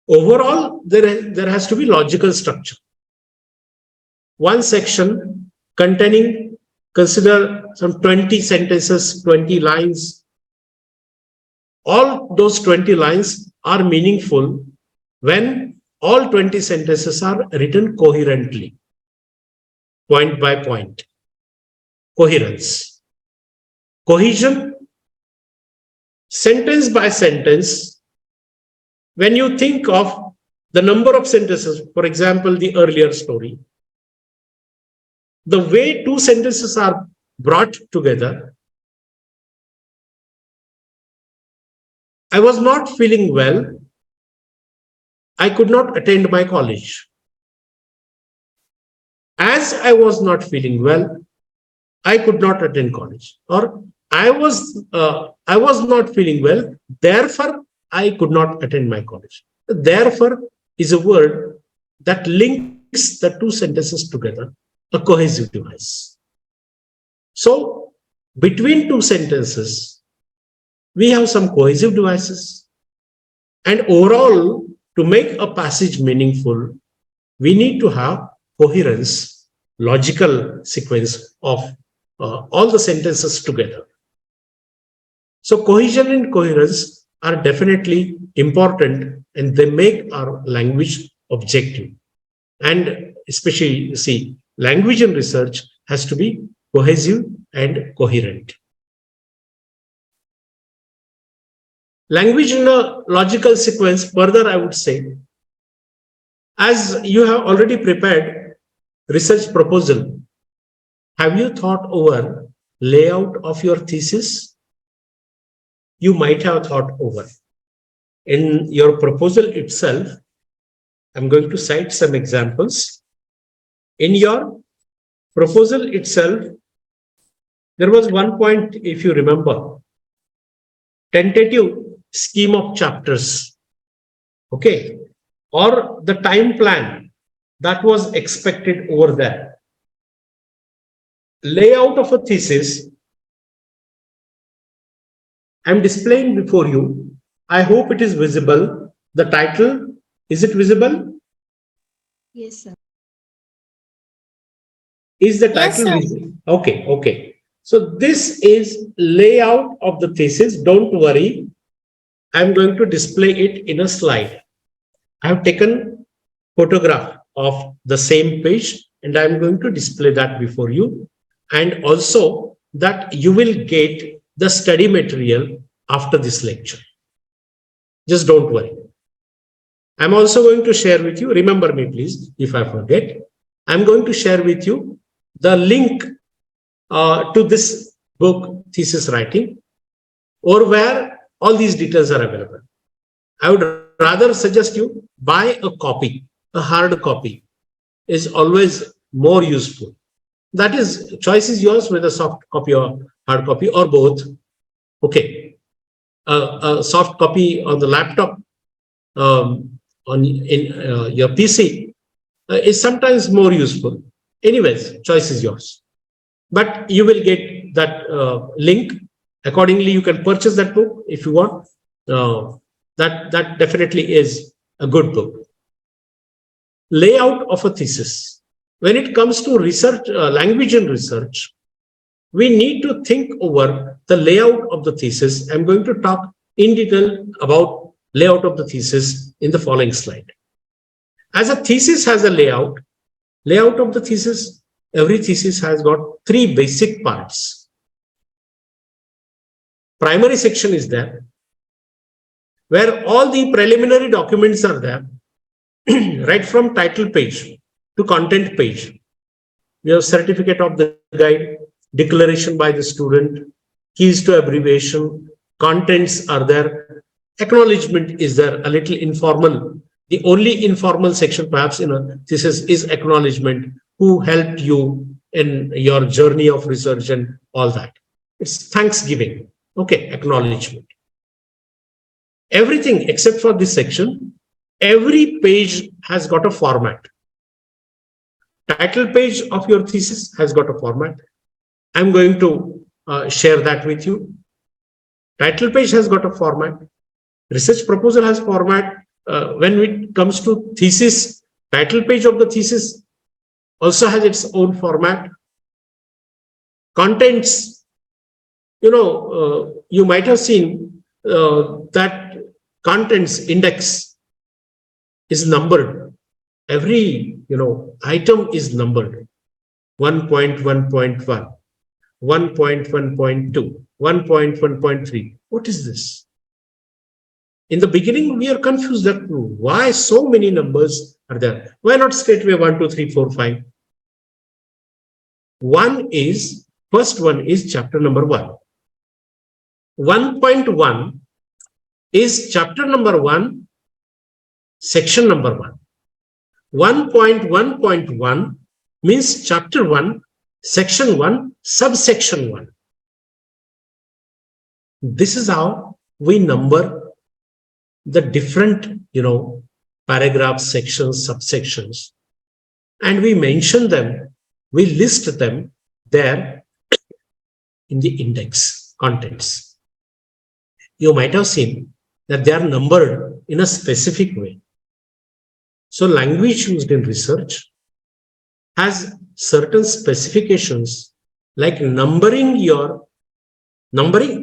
Overall, there has to be logical structure. One section containing, consider some 20 sentences, 20 lines. All those 20 lines are meaningful when all 20 sentences are written coherently, point by point. Coherence. Cohesion, sentence by sentence. When you think of the number of sentences, for example, the earlier story, the way 2 sentences are brought together, I was not feeling well. I could not attend my college. As I was not feeling well, I could not attend college. Or I was not feeling well, therefore I could not attend my college. Therefore is a word that links the 2 sentences together, a cohesive device. So between 2 sentences, we have some cohesive devices. And overall, to make a passage meaningful, we need to have coherence, logical sequence of all the sentences together. So cohesion and coherence are definitely important, and they make our language objective. And especially, you see, language and research has to be cohesive and coherent. Language in a logical sequence, further I would say, as you have already prepared research proposal, have you thought over layout of your thesis? You might have thought over. In your proposal itself, I'm going to cite some examples. In your proposal itself, there was one point, if you remember, tentative scheme of chapters, okay, or the time plan that was expected over there. Layout of a thesis, I'm displaying before you. I hope it is visible. The title, is it visible? Yes, sir. Is the Yes, title sir. visible? Okay, okay. So this is layout of the thesis. Don't worry. I'm going to display it in a slide. I have taken photograph of the same page and I'm going to display that before you. And also that you will get the study material after this lecture. Just don't worry. I'm also going to share with you, remember me please, if I forget, I'm going to share with you the link to this book, Thesis Writing, or where all these details are available. I would rather suggest you buy a copy. A hard copy is always more useful. That is, choice is yours, whether soft copy or hard copy or both. Okay. A soft copy on the laptop, in your PC is sometimes more useful. Anyways, choice is yours. But you will get that link. Accordingly, you can purchase that book if you want. That definitely is a good book. Layout of a thesis. When it comes to research, language and research, we need to think over the layout of the thesis. I'm going to talk in detail about layout of the thesis in the following slide. As a thesis has a layout of the thesis, every thesis has got three basic parts. Primary section is there, where all the preliminary documents are there, right from title page to content page. We have certificate of the guide, declaration by the student, keys to abbreviation, contents are there, acknowledgement is there, a little informal. The only informal section perhaps in a thesis is acknowledgement, who helped you in your journey of research and all that. It's thanksgiving. Okay, acknowledgement. Everything except for this section, every page has got a format. Title page of your thesis has got a format. I'm going to share that with you. Title page has got a format. Research proposal has format. When it comes to thesis, title page of the thesis also has its own format. Contents, you might have seen that contents index is numbered. Every item is numbered. 1.1.1, 1.1.2, 1.1.3. What is this? In the beginning, we are confused that why so many numbers are there. Why not straightway 1, 2, 3, 4, 5? First one is chapter number 1. 1.1 is chapter number 1, section number 1. 1.1.1 means chapter 1, section 1, subsection 1. This is how we number the different, paragraphs, sections, subsections, and we mention them, we list them there in the index contents. You might have seen that they are numbered in a specific way. So language used in research has certain specifications like numbering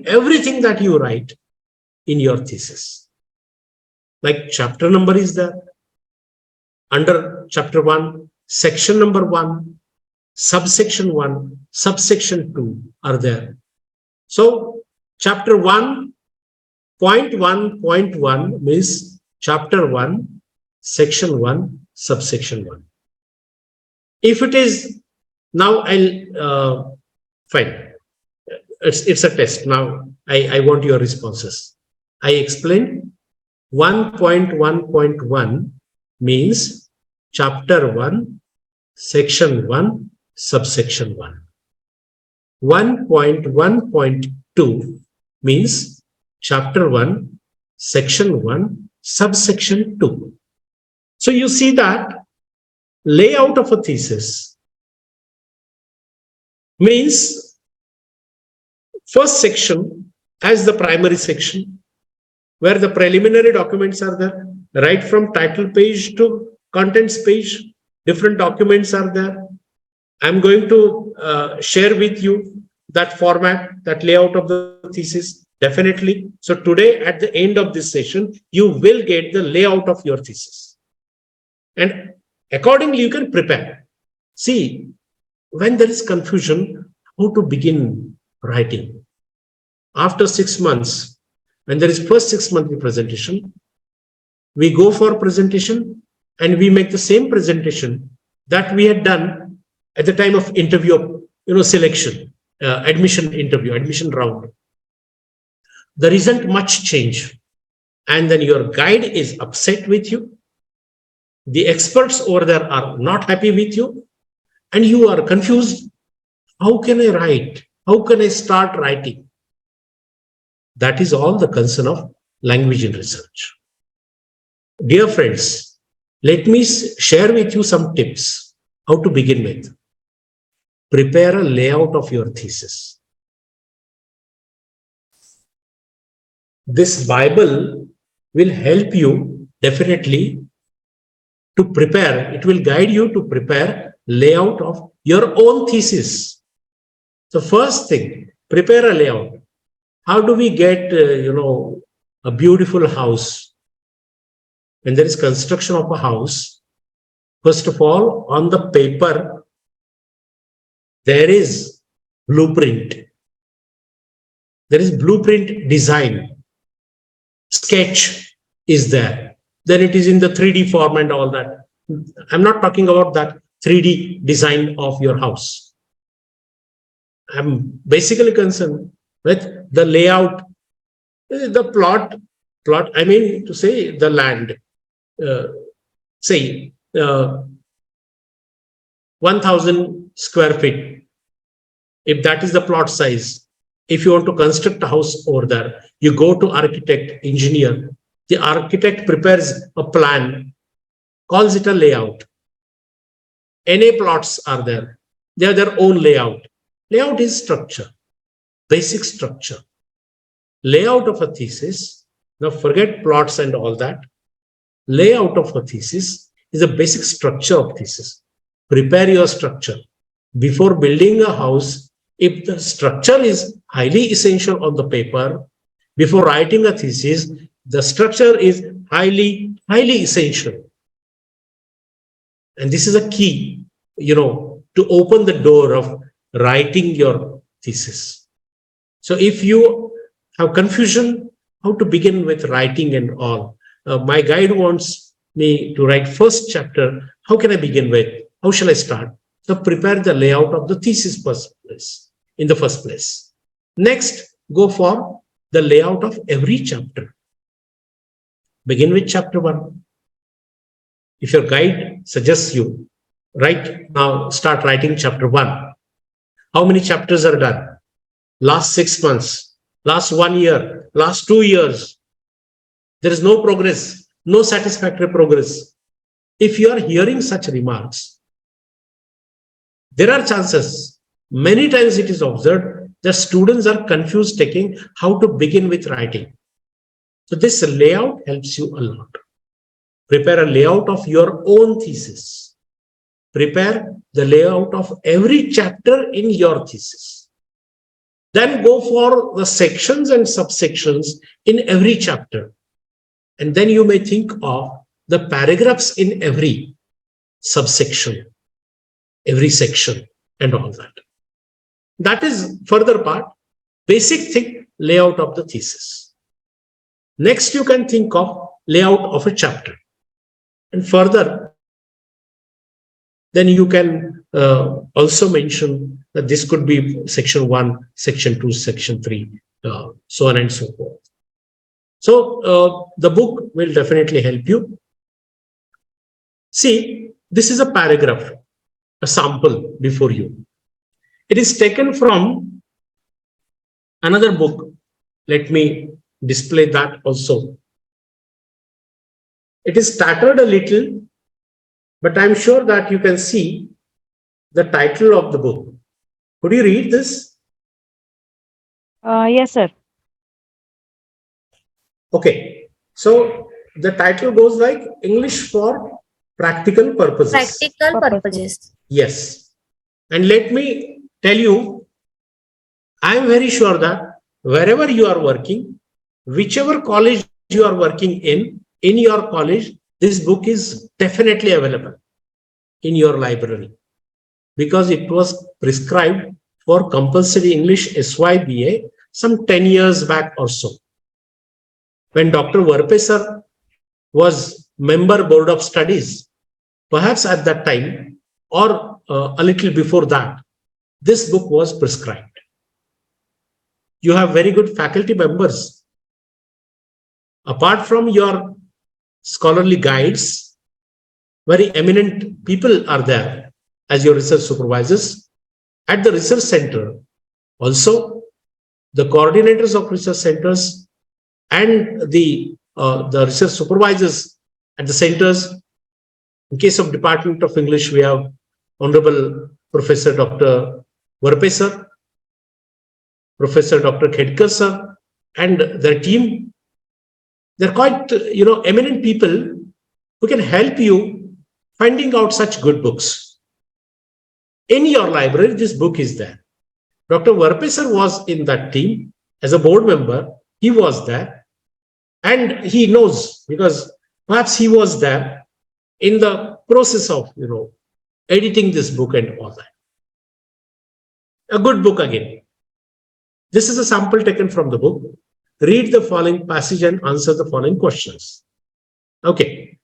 everything that you write in your thesis. Like chapter number is there. Under chapter 1, section number 1, subsection 1, subsection 2 are there. So chapter 1.1.1 means chapter 1, section 1, subsection 1. If it is, now fine. It's a test. Now I want your responses. I explained 1.1.1 means chapter 1, section 1, subsection 1. 1.1.2 means chapter 1, section 1, subsection 2. So you see that layout of a thesis means first section as the primary section, where the preliminary documents are there, right from title page to contents page, different documents are there. I'm going to share with you that format, that layout of the thesis, definitely. So today at the end of this session, you will get the layout of your thesis. And accordingly, you can prepare. See, when there is confusion, how to begin writing. After 6 months, when there is first 6 monthly presentation, we go for presentation and we make the same presentation that we had done at the time of interview, selection, admission interview, admission round. There isn't much change. And then your guide is upset with you. The experts over there are not happy with you. And you are confused. How can I write? How can I start writing? That is all the concern of language in research. Dear friends, let me share with you some tips how to begin with. Prepare a layout of your thesis. This Bible will help you definitely to prepare. It will guide you to prepare layout of your own thesis. So first thing, prepare a layout. How do we get, a beautiful house? When there is construction of a house, first of all, on the paper, there is blueprint. There is blueprint design. Sketch is there. Then it is in the 3D form and all that. I'm not talking about that 3D design of your house. I'm basically concerned with the layout, the plot, I mean to say the land. Say 1000 square feet. If that is the plot size, if you want to construct a house over there, you go to architect, engineer. The architect prepares a plan, calls it a layout. NA plots are there. They have their own layout. Layout is structure, basic structure. Layout of a thesis, now forget plots and all that. Layout of a thesis is a basic structure of thesis. Prepare your structure. Before building a house, if the structure is highly essential on the paper, before writing a thesis, the structure is highly essential. And this is a key, to open the door of writing your thesis. So if you have confusion, how to begin with writing and all, my guide wants me to write first chapter. How can I begin with? How shall I start? So prepare the layout of the thesis in the first place. Next, go for the layout of every chapter. Begin with chapter 1. If your guide suggests you, right now, start writing chapter 1. How many chapters are done? Last 6 months, last 1 year, last 2 years. There is no progress, no satisfactory progress. If you are hearing such remarks, there are chances, many times it is observed that students are confused taking how to begin with writing. So this layout helps you a lot. Prepare a layout of your own thesis. Prepare the layout of every chapter in your thesis. Then go for the sections and subsections in every chapter. And then you may think of the paragraphs in every subsection, every section, and all that. That is further part, basic thing, layout of the thesis. Next, you can think of layout of a chapter. And further, then you can also mention that this could be section 1, section 2, section 3, so on and so forth. So the book will definitely help you. See, this is a paragraph, a sample before you. It is taken from another book. Let me display that also. It is tattered a little, but I'm sure that you can see the title of the book. Could you read this? Yes, sir. Okay. So the title goes like English for Practical Purposes. Practical purposes. Yes. And let me tell you, I am very sure that wherever you are working, whichever college you are working in your college, this book is definitely available in your library because it was prescribed for compulsory English SYBA some 10 years back or so. When Dr. Varpesar was member board of studies, perhaps at that time or a little before that, this book was prescribed. You have very good faculty members. Apart from your scholarly guides, very eminent people are there as your research supervisors at the research center. Also, the coordinators of research centers and the research supervisors at the centers. In case of Department of English, we have Honorable Professor Dr. Varpesar, Professor Dr. Khedkar sir, and their team. They're quite, eminent people who can help you finding out such good books. In your library, this book is there. Dr. Varpesar was in that team as a board member. He was there, and he knows because perhaps he was there in the process of, editing this book and all that. A good book again. This is a sample taken from the book. Read the following passage and answer the following questions. Okay.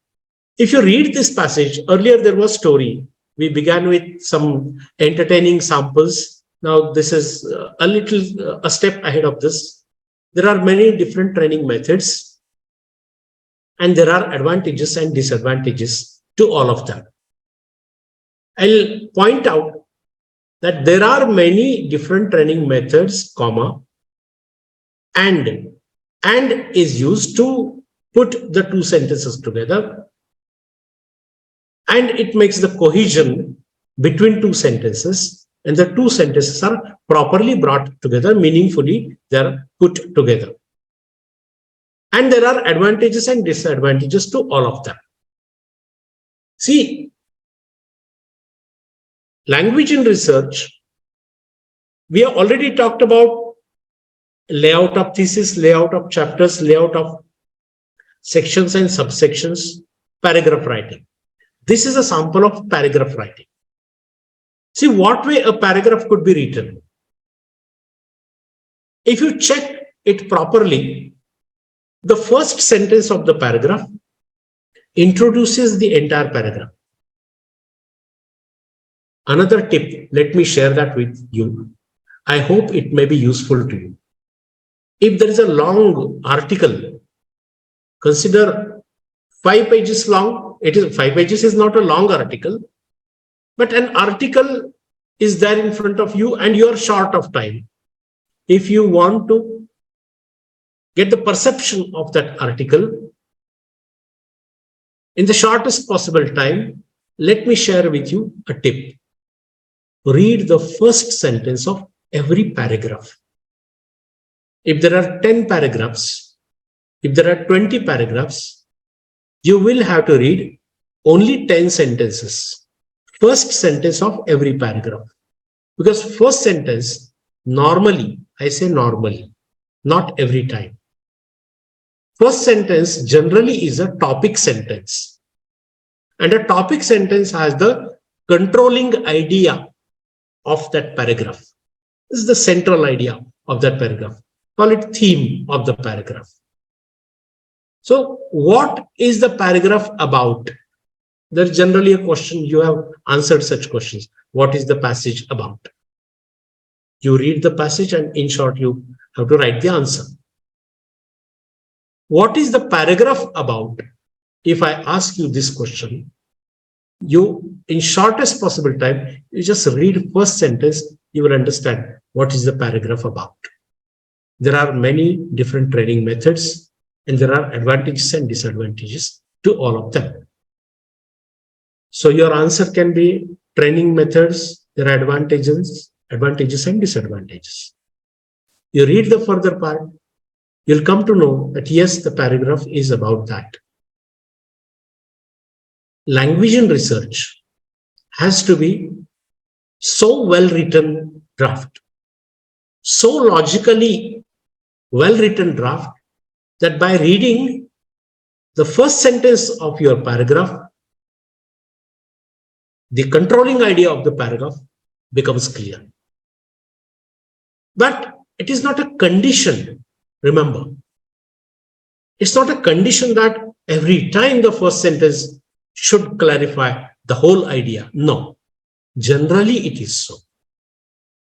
If you read this passage, earlier there was story. We began with some entertaining samples. Now this is a step ahead of this. There are many different training methods, and there are advantages and disadvantages to all of them. I'll point out that there are many different training methods, comma, and is used to put the two sentences together, and it makes the cohesion between two sentences, and the two sentences are properly brought together, meaningfully they are put together. And there are advantages and disadvantages to all of them. See, language in research, we have already talked about layout of thesis, layout of chapters, layout of sections and subsections, paragraph writing. This is a sample of paragraph writing. See what way a paragraph could be written. If you check it properly, the first sentence of the paragraph introduces the entire paragraph. Another tip, let me share that with you. I hope it may be useful to you. If there is a long article, consider 5 pages long. 5 pages is not a long article, but an article is there in front of you and you are short of time. If you want to get the perception of that article in the shortest possible time, let me share with you a tip. Read the first sentence of every paragraph. If there are 10 paragraphs, if there are 20 paragraphs, you will have to read only 10 sentences. First sentence of every paragraph. Because first sentence, normally, I say normally, not every time. First sentence generally is a topic sentence. And a topic sentence has the controlling idea of that paragraph. This is the central idea of that paragraph. Call it theme of the paragraph. So what is the paragraph about? There's generally a question, you have answered such questions. What is the passage about? You read the passage and in short, you have to write the answer. What is the paragraph about? If I ask you this question, you, in shortest possible time, you just read first sentence, you will understand what is the paragraph about. There are many different training methods and there are advantages and disadvantages to all of them. So your answer can be training methods, there are advantages and disadvantages. You read the further part, you'll come to know that yes, the paragraph is about that. Language and research has to be so well written draft, so logically well written draft that by reading the first sentence of your paragraph, the controlling idea of the paragraph becomes clear. But it is not a condition, remember. It's not a condition that every time the first sentence should clarify the whole idea. No, generally it is so.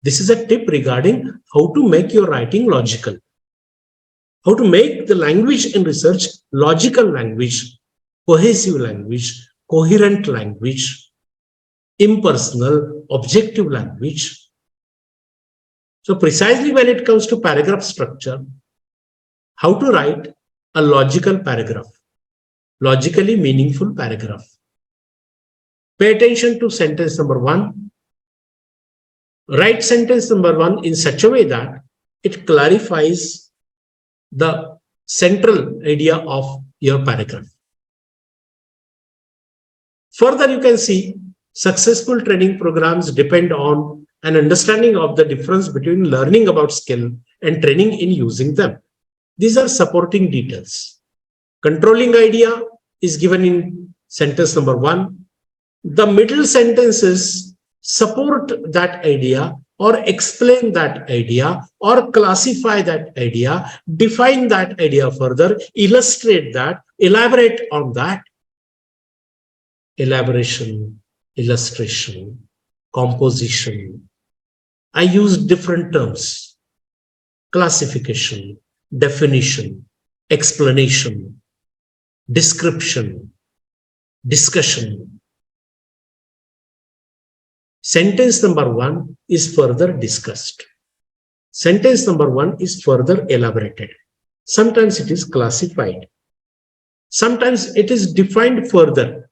This is a tip regarding how to make your writing logical. How to make the language in research logical language, cohesive language, coherent language, impersonal, objective language. So precisely when it comes to paragraph structure, how to write a logical paragraph, logically meaningful paragraph. Pay attention to sentence number 1. Write sentence number 1 in such a way that it clarifies the central idea of your paragraph. Further, you can see successful training programs depend on an understanding of the difference between learning about skill and training in using them. These are supporting details. Controlling idea is given in sentence number 1. The middle sentences support that idea or explain that idea or classify that idea, define that idea further, illustrate that, elaborate on that. Elaboration, illustration, composition. I use different terms. Classification, definition, explanation, description, discussion. Sentence number 1 is further discussed. Sentence number 1 is further elaborated. Sometimes it is classified. Sometimes it is defined further.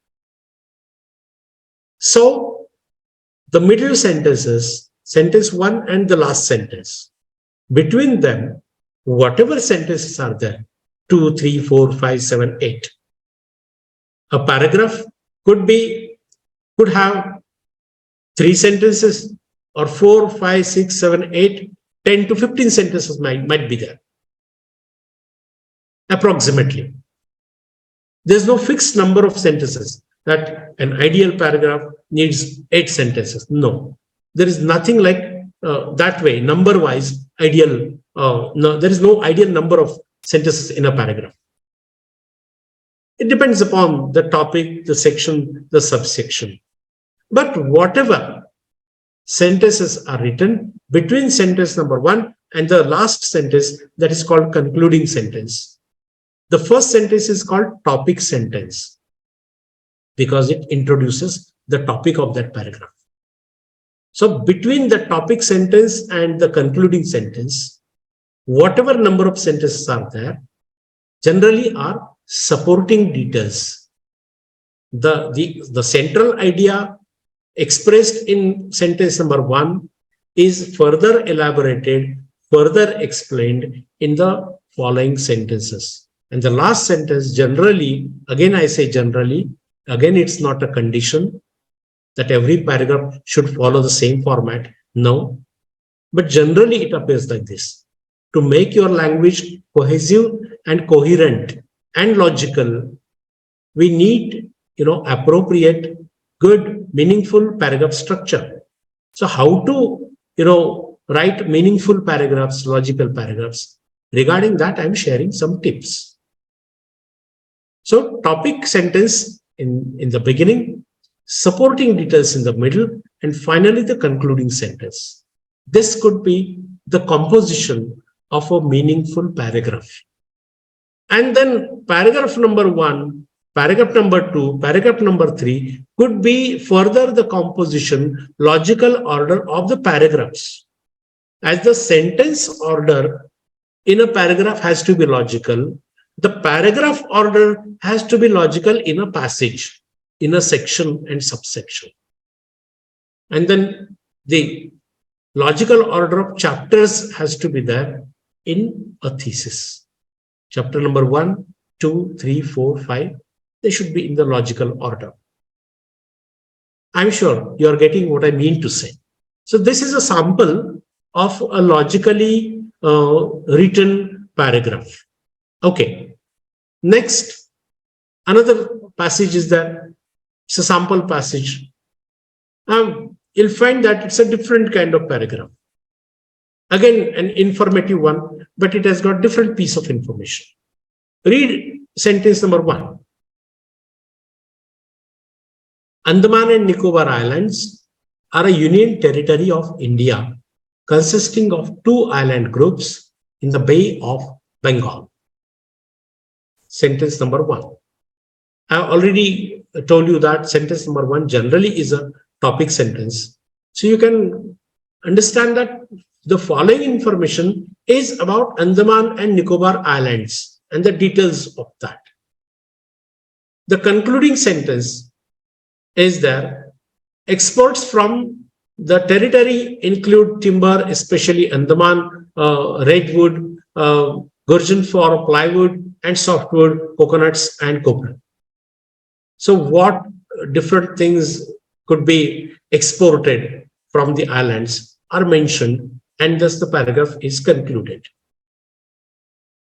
So the middle sentences, sentence 1 and the last sentence, between them, whatever sentences are there, 2, 3, 4, 5, 7, 8. A paragraph could have 3 sentences or 4, 5, 6, 7, 8, 10 to 15 sentences might be there. Approximately. There's no fixed number of sentences that an ideal paragraph needs 8 sentences. No, there is nothing like that way, number-wise, ideal. No, there is no ideal number of sentences in a paragraph. It depends upon the topic, the section, the subsection. But whatever sentences are written between sentence number 1 and the last sentence, that is called concluding sentence. The first sentence is called topic sentence because it introduces the topic of that paragraph. So between the topic sentence and the concluding sentence, whatever number of sentences are there, generally are supporting details. The central idea expressed in sentence number 1 is further elaborated, further explained in the following sentences. And the last sentence generally, again I say generally, again it's not a condition that every paragraph should follow the same format. No, but generally it appears like this. To make your language cohesive and coherent and logical, we need, appropriate, good, meaningful paragraph structure. So how to, write meaningful paragraphs, logical paragraphs? Regarding that, I'm sharing some tips. So topic sentence in the beginning, supporting details in the middle, and finally the concluding sentence. This could be the composition of a meaningful paragraph. And then paragraph number 1, paragraph number 2, paragraph number 3 could be further the composition, logical order of the paragraphs. As the sentence order in a paragraph has to be logical, the paragraph order has to be logical in a passage, in a section and subsection. And then the logical order of chapters has to be there in a thesis. Chapter number 1, 2, 3, 4, 5, they should be in the logical order. I'm sure you are getting what I mean to say. So this is a sample of a logically written paragraph. Okay. Next, another passage is there. It's a sample passage. You'll find that it's a different kind of paragraph. Again, an informative one, but it has got different piece of information. Read sentence number 1. Andaman and Nicobar Islands are a union territory of India consisting of 2 island groups in the Bay of Bengal. Sentence number 1. I already told you that sentence number 1 generally is a topic sentence. So you can understand that the following information is about Andaman and Nicobar Islands and the details of that. The concluding sentence is there. Exports from the territory include timber, especially Andaman, redwood, gurjan for plywood, and softwood, coconuts, and copra. So what different things could be exported from the islands are mentioned, and thus the paragraph is concluded.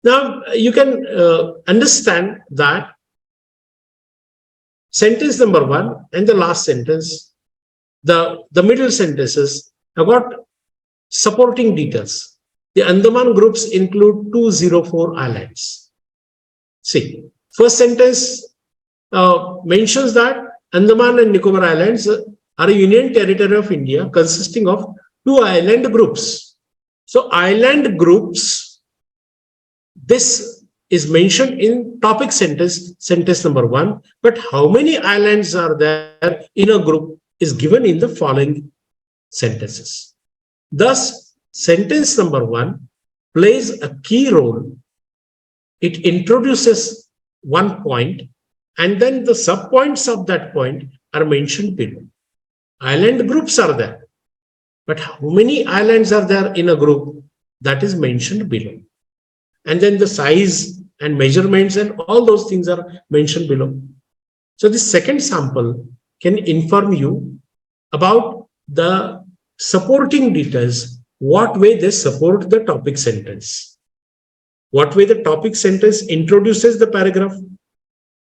Now you can understand that sentence number 1 and the last sentence, the middle sentences have got supporting details. The Andaman groups include 204 islands. See, first sentence mentions that Andaman and Nicobar Islands are a union territory of India consisting of 2 island groups. So island groups, this is mentioned in topic sentence number 1, but how many islands are there in a group is given in the following sentences. Thus, sentence number 1 plays a key role. It introduces one point, and then the subpoints of that point are mentioned below. Island groups are there, but how many islands are there in a group, that is mentioned below. And then the size and measurements and all those things are mentioned below. So the second sample can inform you about the supporting details, what way they support the topic sentence. What way the topic sentence introduces the paragraph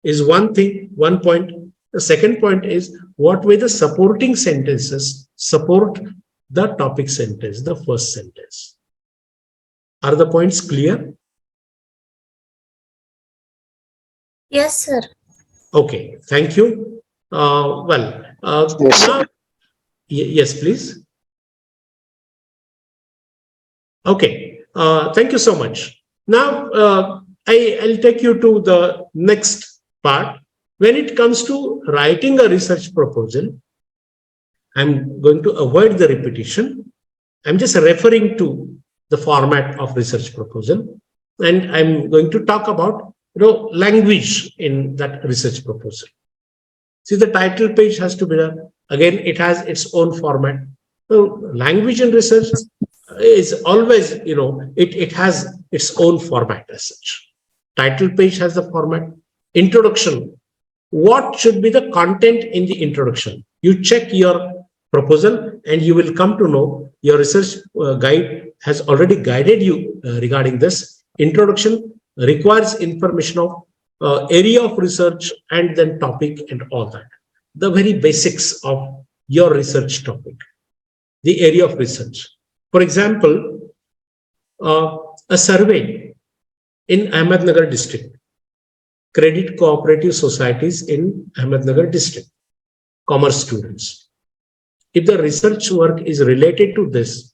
is one thing, one point. The second point is what way the supporting sentences support the topic sentence, the first sentence. Are the points clear? Yes, sir. Okay, thank you. Yes, Now, yes, please. Okay, thank you so much. Now, I'll take you to the next part. When it comes to writing a research proposal, I'm going to avoid the repetition. I'm just referring to the format of research proposal, and I'm going to talk about language in that research proposal. See, the title page has to be there. Again, it has its own format. So language in research is always, it has its own format as such. Title page has the format. Introduction. What should be the content in the introduction? You check your proposal and you will come to know your research guide has already guided you regarding this. Introduction requires information of area of research and then topic and all that. The very basics of your research topic, the area of research. For example, a survey in Ahmednagar district. credit cooperative societies in Ahmednagar district, commerce students. If the research work is related to this,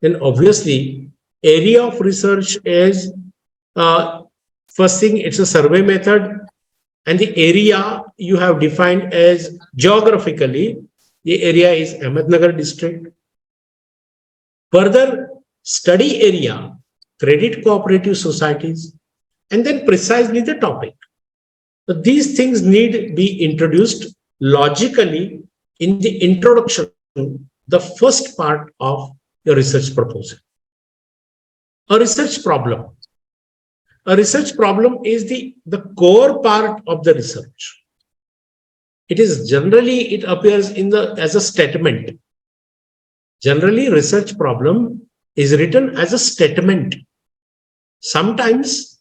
then obviously area of research is first thing, it's a survey method, and the area you have defined as geographically, the area is Ahmednagar district. Further, study area, credit cooperative societies, and then precisely the topic. So these things need be introduced logically in the introduction, the first part of your research proposal. A research problem. A research problem is the core part of the research. It is generally, it appears as a statement. Generally, research problem is written as a statement. Sometimes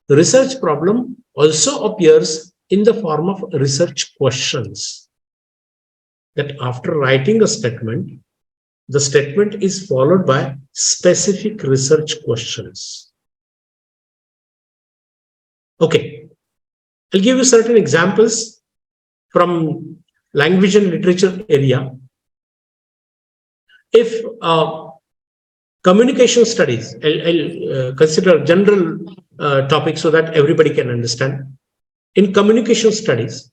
the research problem also appears in the form of research questions. That after writing a statement, the statement is followed by specific research questions. Okay, I'll give you certain examples from language and literature area. If communication studies, I'll consider general topics so that everybody can understand. In communication studies,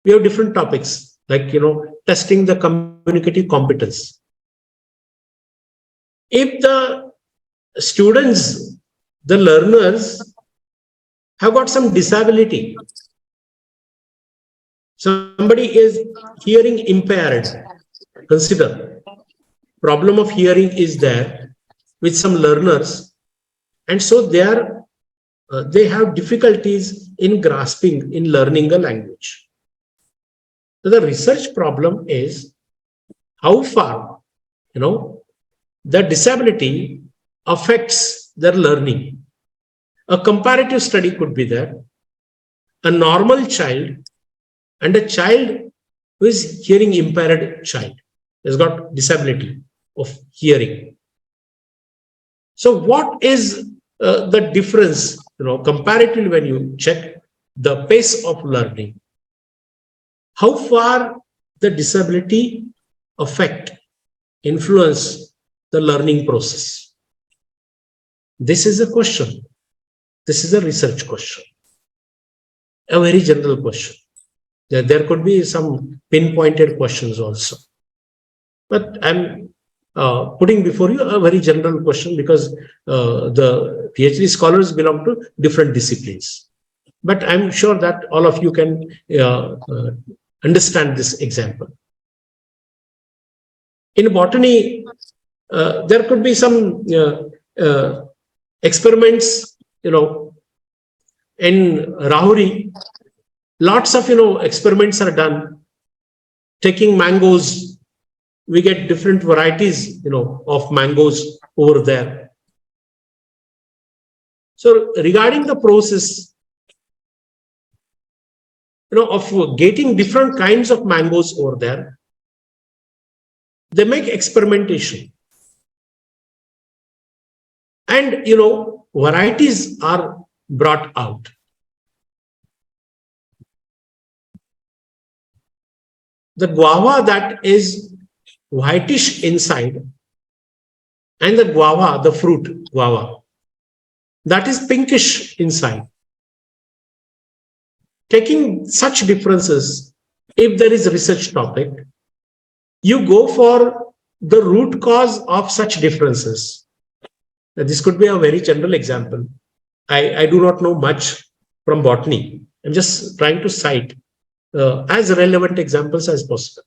we have different topics like, testing the communicative competence. If the students, the learners have got some disability, somebody is hearing impaired, consider problem of hearing is there with some learners, and so they have difficulties in grasping, in learning a language. So the research problem is how far, the disability affects their learning. A comparative study could be there. A normal child and a child who is hearing impaired child has got disability of hearing. So what is the difference, comparatively when you check the pace of learning? How far the disability affect, influence the learning process? This is a question. This is a research question. A very general question. There could be some pinpointed questions also. But I'm putting before you a very general question because the PhD scholars belong to different disciplines. But I'm sure that all of you can understand this example. In botany, there could be some experiments, in Rahuri. Lots of, experiments are done. Taking mangoes, we get different varieties, of mangoes over there. So regarding the process, of getting different kinds of mangoes over there, they make experimentation. And, varieties are brought out. The guava that is whitish inside and the guava, the fruit guava, that is pinkish inside. Taking such differences, if there is a research topic, you go for the root cause of such differences. Now, this could be a very general example. I do not know much from botany. I'm just trying to cite as relevant examples as possible.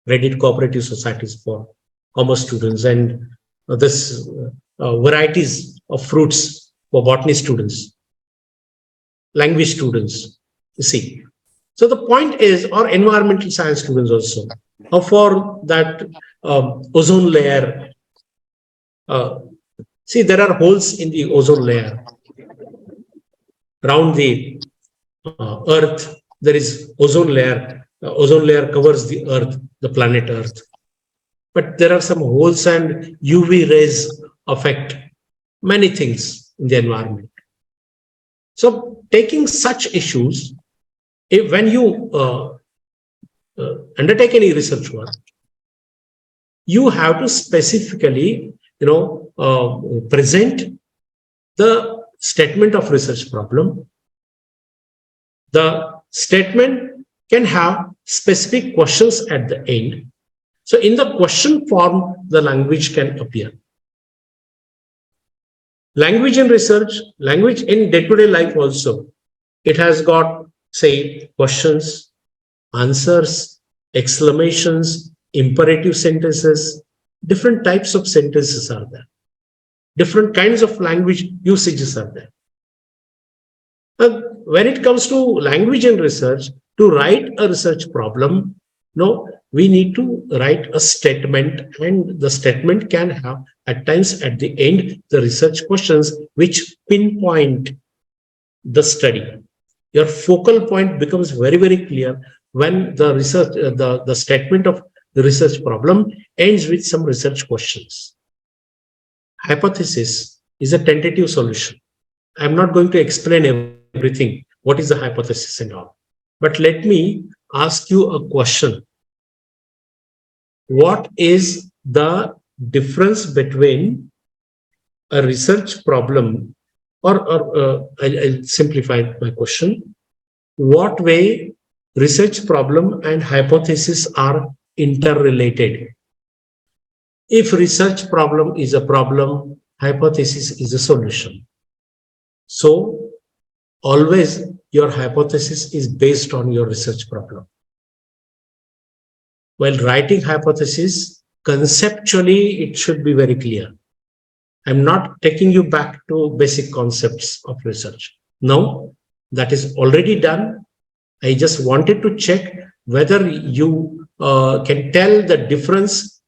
Credit cooperative societies for commerce students and this varieties of fruits for botany students, language students, you see. So the point is, or environmental science students also, for that ozone layer. See, there are holes in the ozone layer. Around the Earth, there is ozone layer. Ozone layer covers the Earth, the planet Earth. But there are some holes and UV rays affect many things in the environment. So taking such issues, when you undertake any research work, you have to specifically, present the statement of research problem. The statement can have specific questions at the end. So in the question form, the language can appear. Language in research, language in day-to-day life also, it has got, say, questions, answers, exclamations, imperative sentences, different types of sentences are there. Different kinds of language usages are there. When it comes to language in research, to write a research problem, we need to write a statement, and the statement can have at times at the end the research questions which pinpoint the study. Your focal point becomes very, very clear when the research, the statement of the research problem ends with some research questions. Hypothesis is a tentative solution. I'm not going to explain everything, what is the hypothesis and all. But let me ask you a question. What is the difference between a research problem, or I'll simplify my question. What way research problem and hypothesis are interrelated? If research problem is a problem, hypothesis is a solution. So always your hypothesis is based on your research problem. While writing hypothesis, conceptually, it should be very clear. I'm not taking you back to basic concepts of research. No, that is already done. I just wanted to check whether you can tell the difference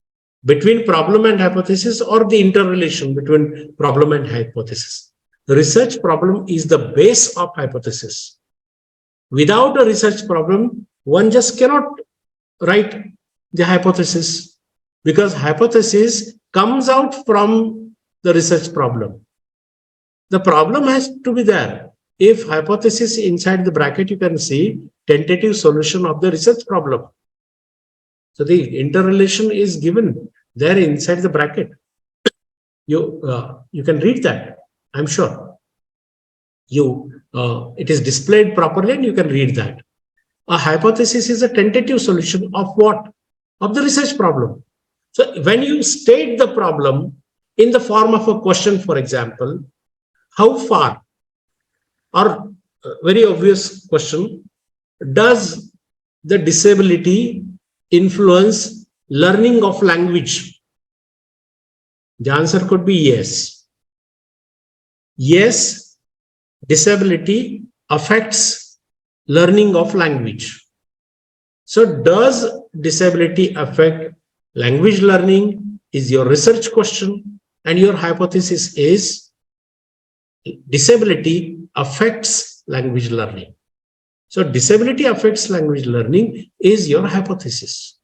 between problem and hypothesis, or the interrelation between problem and hypothesis. The research problem is the base of hypothesis. Without a research problem, one just cannot write the hypothesis, because hypothesis comes out from the research problem. The problem has to be there. If hypothesis inside the bracket, you can see tentative solution of the research problem. So the interrelation is given there inside the bracket. You can read that, I'm sure. It is displayed properly and you can read that. A hypothesis is a tentative solution of what? Of the research problem. So when you state the problem in the form of a question, for example, how far, or very obvious question, does the disability influence learning of language? The answer could be yes. Yes, disability affects learning of language. So does disability affect language learning is your research question, and your hypothesis is disability affects language learning. So disability affects language learning is your hypothesis,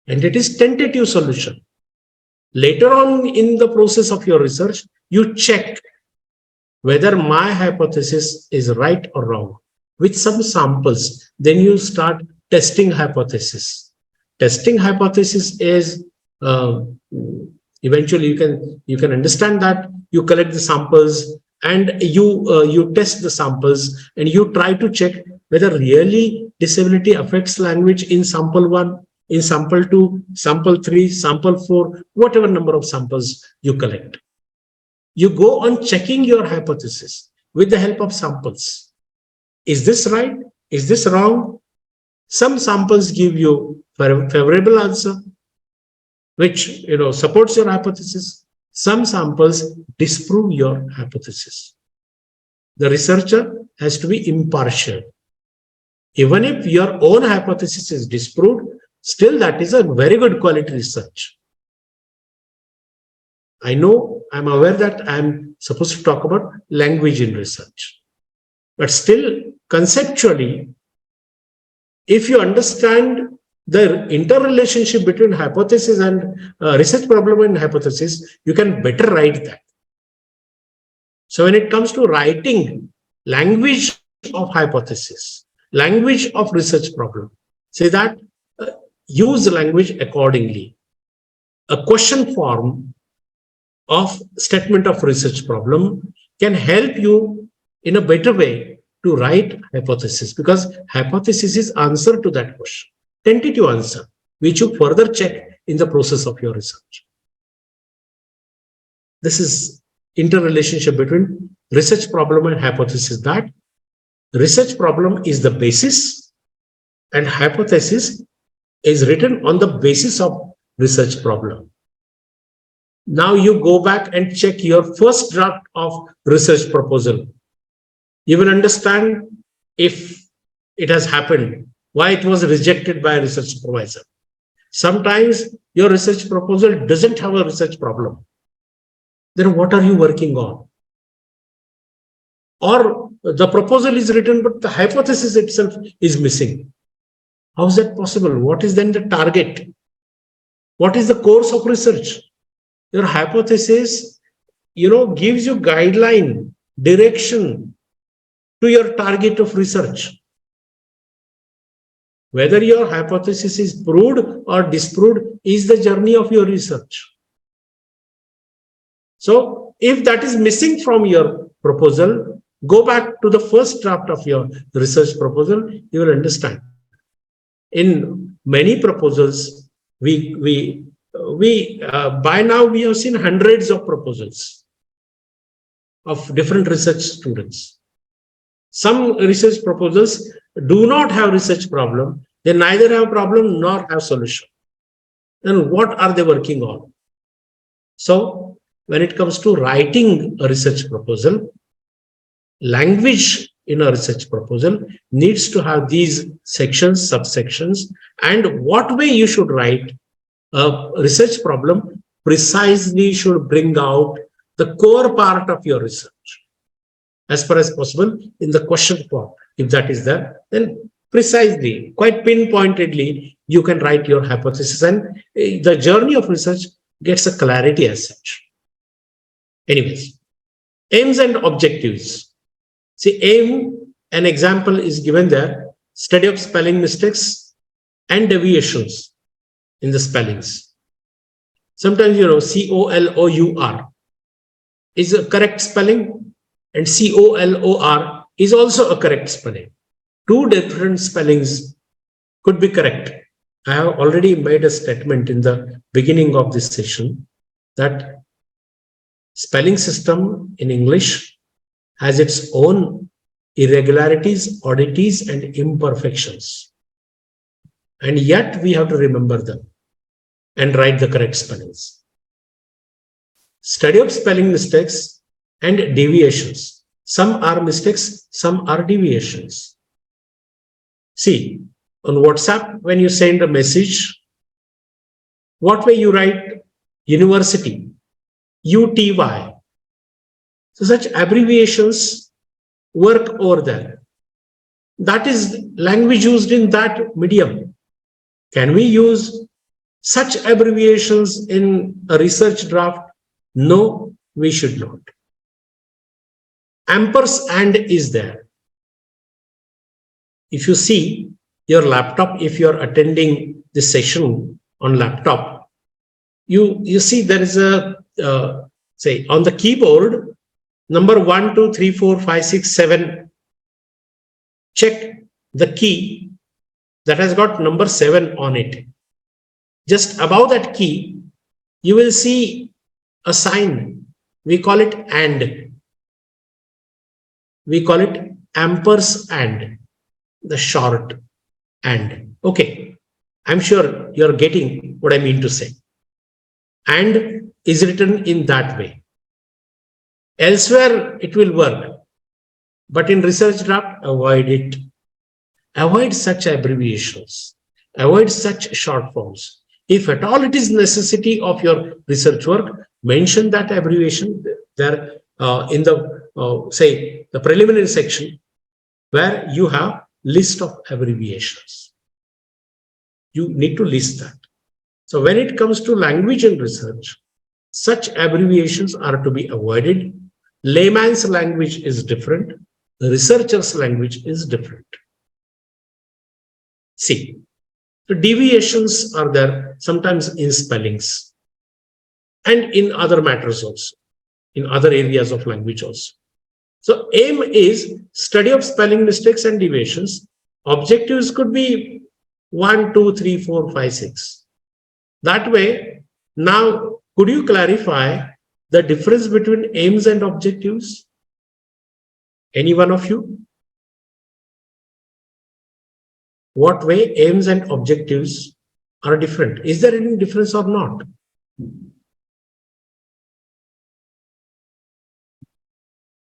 and it is tentative solution. Later on in the process of your research, you check whether my hypothesis is right or wrong with some samples. Then you start testing hypothesis. Testing hypothesis is eventually you can understand that you collect the samples and you test the samples, and you try to check whether really disability affects language in sample 1, in sample 2, sample 3, sample 4, whatever number of samples you collect. You go on checking your hypothesis with the help of samples. Is this right? Is this wrong? Some samples give you favorable answer, which supports your hypothesis. Some samples disprove your hypothesis. The researcher has to be impartial. Even if your own hypothesis is disproved, still that is a very good quality research. I know, I'm aware that I'm supposed to talk about language in research, but still conceptually, if you understand the interrelationship between hypothesis and research problem and hypothesis, you can better write that. So when it comes to writing language of hypothesis, language of research problem. Say that use language accordingly. A question form of statement of research problem can help you in a better way to write hypothesis, because hypothesis is answer to that question, tentative answer, which you further check in the process of your research. This is interrelationship between research problem and hypothesis, that research problem is the basis and hypothesis is written on the basis of research problem. Now you go back and check your first draft of research proposal. You will understand if it has happened, why it was rejected by a research supervisor. Sometimes your research proposal doesn't have a research problem. Then what are you working on? Or the proposal is written, but the hypothesis itself is missing. How is that possible? What is then the target? What is the course of research? Your hypothesis, gives you guideline, direction to your target of research. Whether your hypothesis is proved or disproved is the journey of your research. So if that is missing from your proposal, go back to the first draft of your research proposal, you will understand. In many proposals, we by now we have seen hundreds of proposals of different research students. Some research proposals do not have research problem. They neither have problem nor have solution. Then what are they working on? So when it comes to writing a research proposal, language in a research proposal needs to have these sections, subsections, and what way you should write a research problem precisely should bring out the core part of your research as far as possible in the question form. If that is there, then precisely, quite pinpointedly, you can write your hypothesis, and the journey of research gets a clarity as such. Anyways, aims and objectives. See, aim, an example is given there, study of spelling mistakes and deviations in the spellings. Sometimes, COLOUR is a correct spelling and COLOR is also a correct spelling. Two different spellings could be correct. I have already made a statement in the beginning of this session that spelling system in English has its own irregularities, oddities, and imperfections. And yet we have to remember them and write the correct spellings. Study of spelling mistakes and deviations. Some are mistakes, some are deviations. See, on WhatsApp, when you send a message, what way you write university, UTY. So such abbreviations work over there. That is language used in that medium. Can we use such abbreviations in a research draft? No, we should not. Ampersand is there. If you see your laptop, if you're attending this session on laptop, you see there is a, say on the keyboard, number 1, 2, 3, 4, 5, 6, 7. Check the key that has got number 7 on it. Just above that key, you will see a sign. We call it and. We call it ampersand, the short and. Okay, I'm sure you're getting what I mean to say. And is written in that way. Elsewhere, it will work. But in research draft, avoid it. Avoid such abbreviations. Avoid such short forms. If at all it is necessity of your research work, mention that abbreviation there in the, say, the preliminary section where you have list of abbreviations. You need to list that. So when it comes to language and research, such abbreviations are to be avoided. Layman's language is different. The researcher's language is different. See, the deviations are there sometimes in spellings and in other matters also, in other areas of language also. So aim is study of spelling mistakes and deviations. Objectives could be 1, 2, 3, 4, 5, 6. That way, now could you clarify the difference between aims and objectives? Any one of you? What way aims and objectives are different? Is there any difference or not?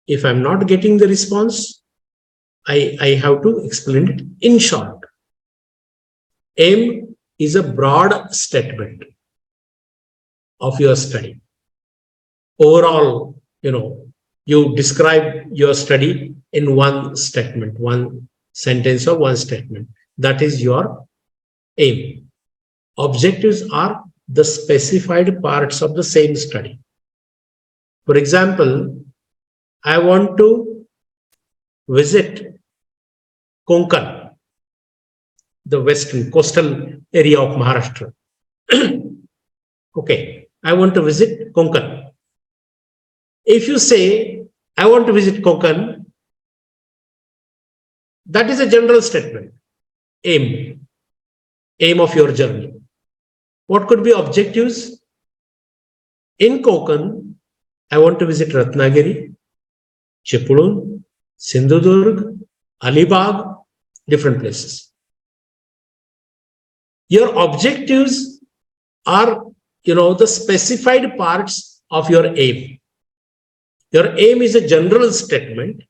If I'm not getting the response, I have to explain it in short. Aim is a broad statement of your study. Overall, you describe your study in one statement, one sentence or one statement. That is your aim. Objectives are the specified parts of the same study. For example, I want to visit Konkan, the western coastal area of Maharashtra. Okay, I want to visit Konkan. If you say, I want to visit Konkan, that is a general statement. Aim of your journey. What could be objectives? In Konkan, I want to visit Ratnagiri, Chipulun, Sindhudurg, Alibag, different places. Your objectives are, the specified parts of your aim. Your aim is a general statement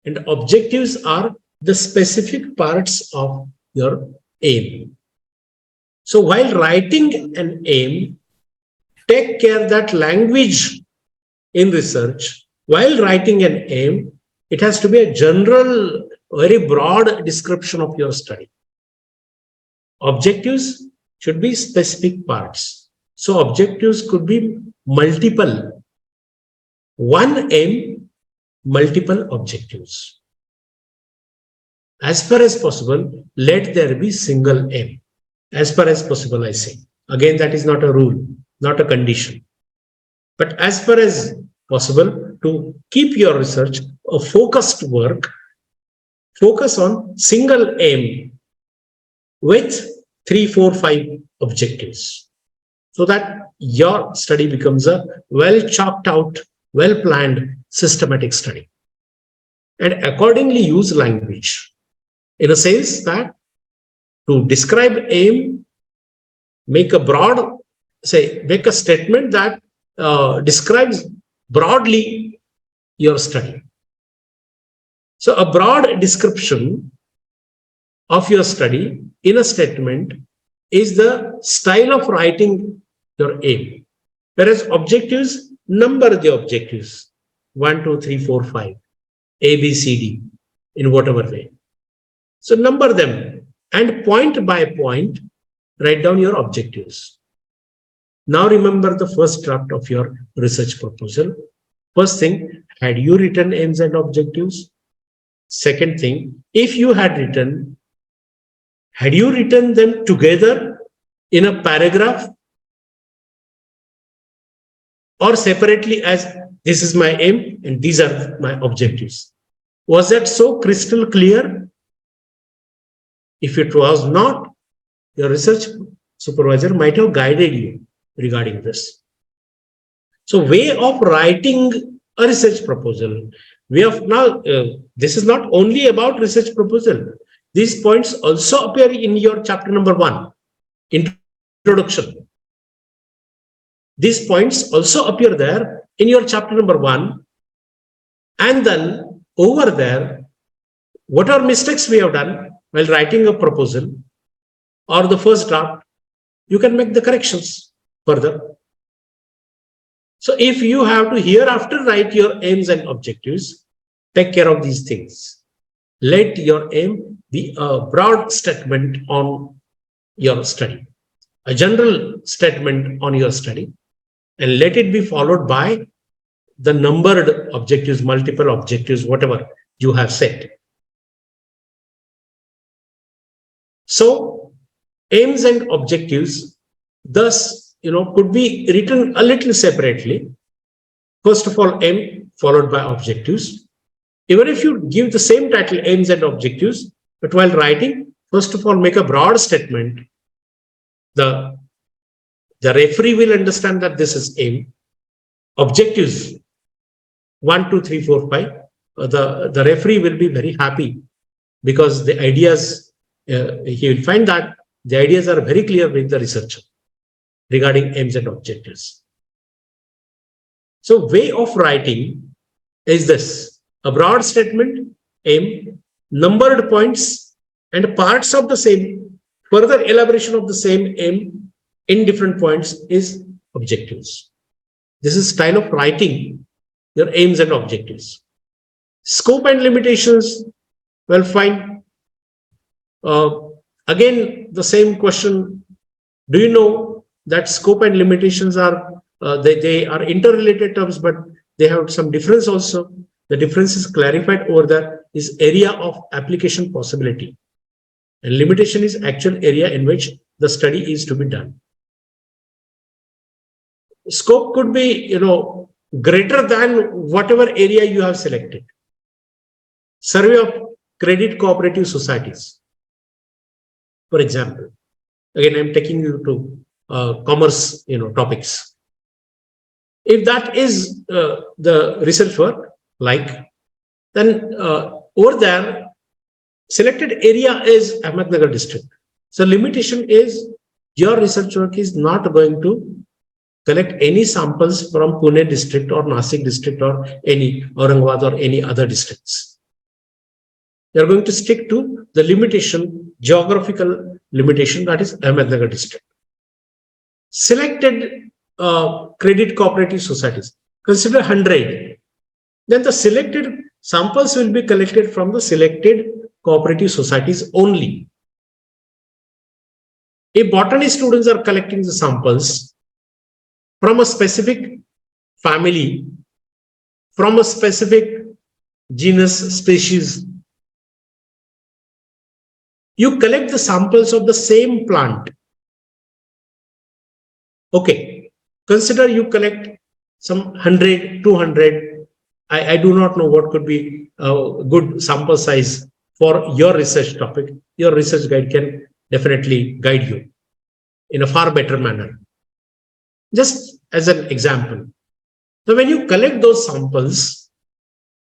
and objectives are the specific parts of your aim. So while writing an aim, take care that language in research, while writing an aim, it has to be a general, very broad description of your study. Objectives should be specific parts. So objectives could be multiple. One aim, multiple objectives. As far as possible, let there be single aim. As far as possible, I say. Again, that is not a rule, not a condition. But as far as possible, to keep your research a focused work, focus on single aim with 3, 4, 5 objectives, so that your study becomes a well chalked out, well planned, systematic study. And accordingly use language in a sense that to describe aim, make a statement that describes broadly your study. So a broad description of your study in a statement is the style of writing your aim. Whereas objectives, number the objectives. 1, 2, 3, 4, 5. A, B, C, D in whatever way. So number them and point by point, write down your objectives. Now remember the first draft of your research proposal. First thing, had you written aims and objectives? Second thing, if you had written them together in a paragraph or separately as this is my aim and these are my objectives? Was that so crystal clear? If it was not, your research supervisor might have guided you regarding this. So way of writing a research proposal, this is not only about research proposal. These points also appear in your chapter number 1, introduction. These points also appear there in your chapter number 1. And then over there, what are mistakes we have done while writing a proposal or the first draft, you can make the corrections further. So if you have to hereafter write your aims and objectives, take care of these things. Let your aim be a broad statement on your study, a general statement on your study, and let it be followed by the numbered objectives, multiple objectives, whatever. you have set. So aims and objectives thus could be written a little separately. First of all, aim followed by objectives. Even if you give the same title, aims and objectives, but while writing, first of all, make a broad statement. The referee will understand that this is aim. Objectives 1, 2, 3, 4, 5. The referee will be very happy because the ideas, he will find that the ideas are very clear with the researcher regarding aims and objectives. So way of writing is this: a broad statement, aim, numbered points, and parts of the same, further elaboration of the same aim in different points is objectives. This is style of writing your aims and objectives. Scope and limitations, well, fine. Again, the same question. Do you know that scope and limitations are they are interrelated terms, but they have some difference also. The difference is clarified over there is area of application possibility, and limitation is actual area in which the study is to be done. Scope could be greater than whatever area you have selected. Survey of credit cooperative societies, for example. Again, I'm taking you to commerce topics. If that is the research work, then over there, selected area is Ahmednagar district. So limitation is your research work is not going to collect any samples from Pune district or Nasik district or any Aurangabad or any other districts. You're going to stick to the limitation, geographical limitation, that is Ahmednagar district. Selected credit cooperative societies, consider 100. Then the selected samples will be collected from the selected cooperative societies only. If botany students are collecting the samples from a specific family, from a specific genus, species, you collect the samples of the same plant. Okay, consider you collect some 100, 200. I do not know what could be a good sample size for your research topic. Your research guide can definitely guide you in a far better manner. Just as an example. So when you collect those samples,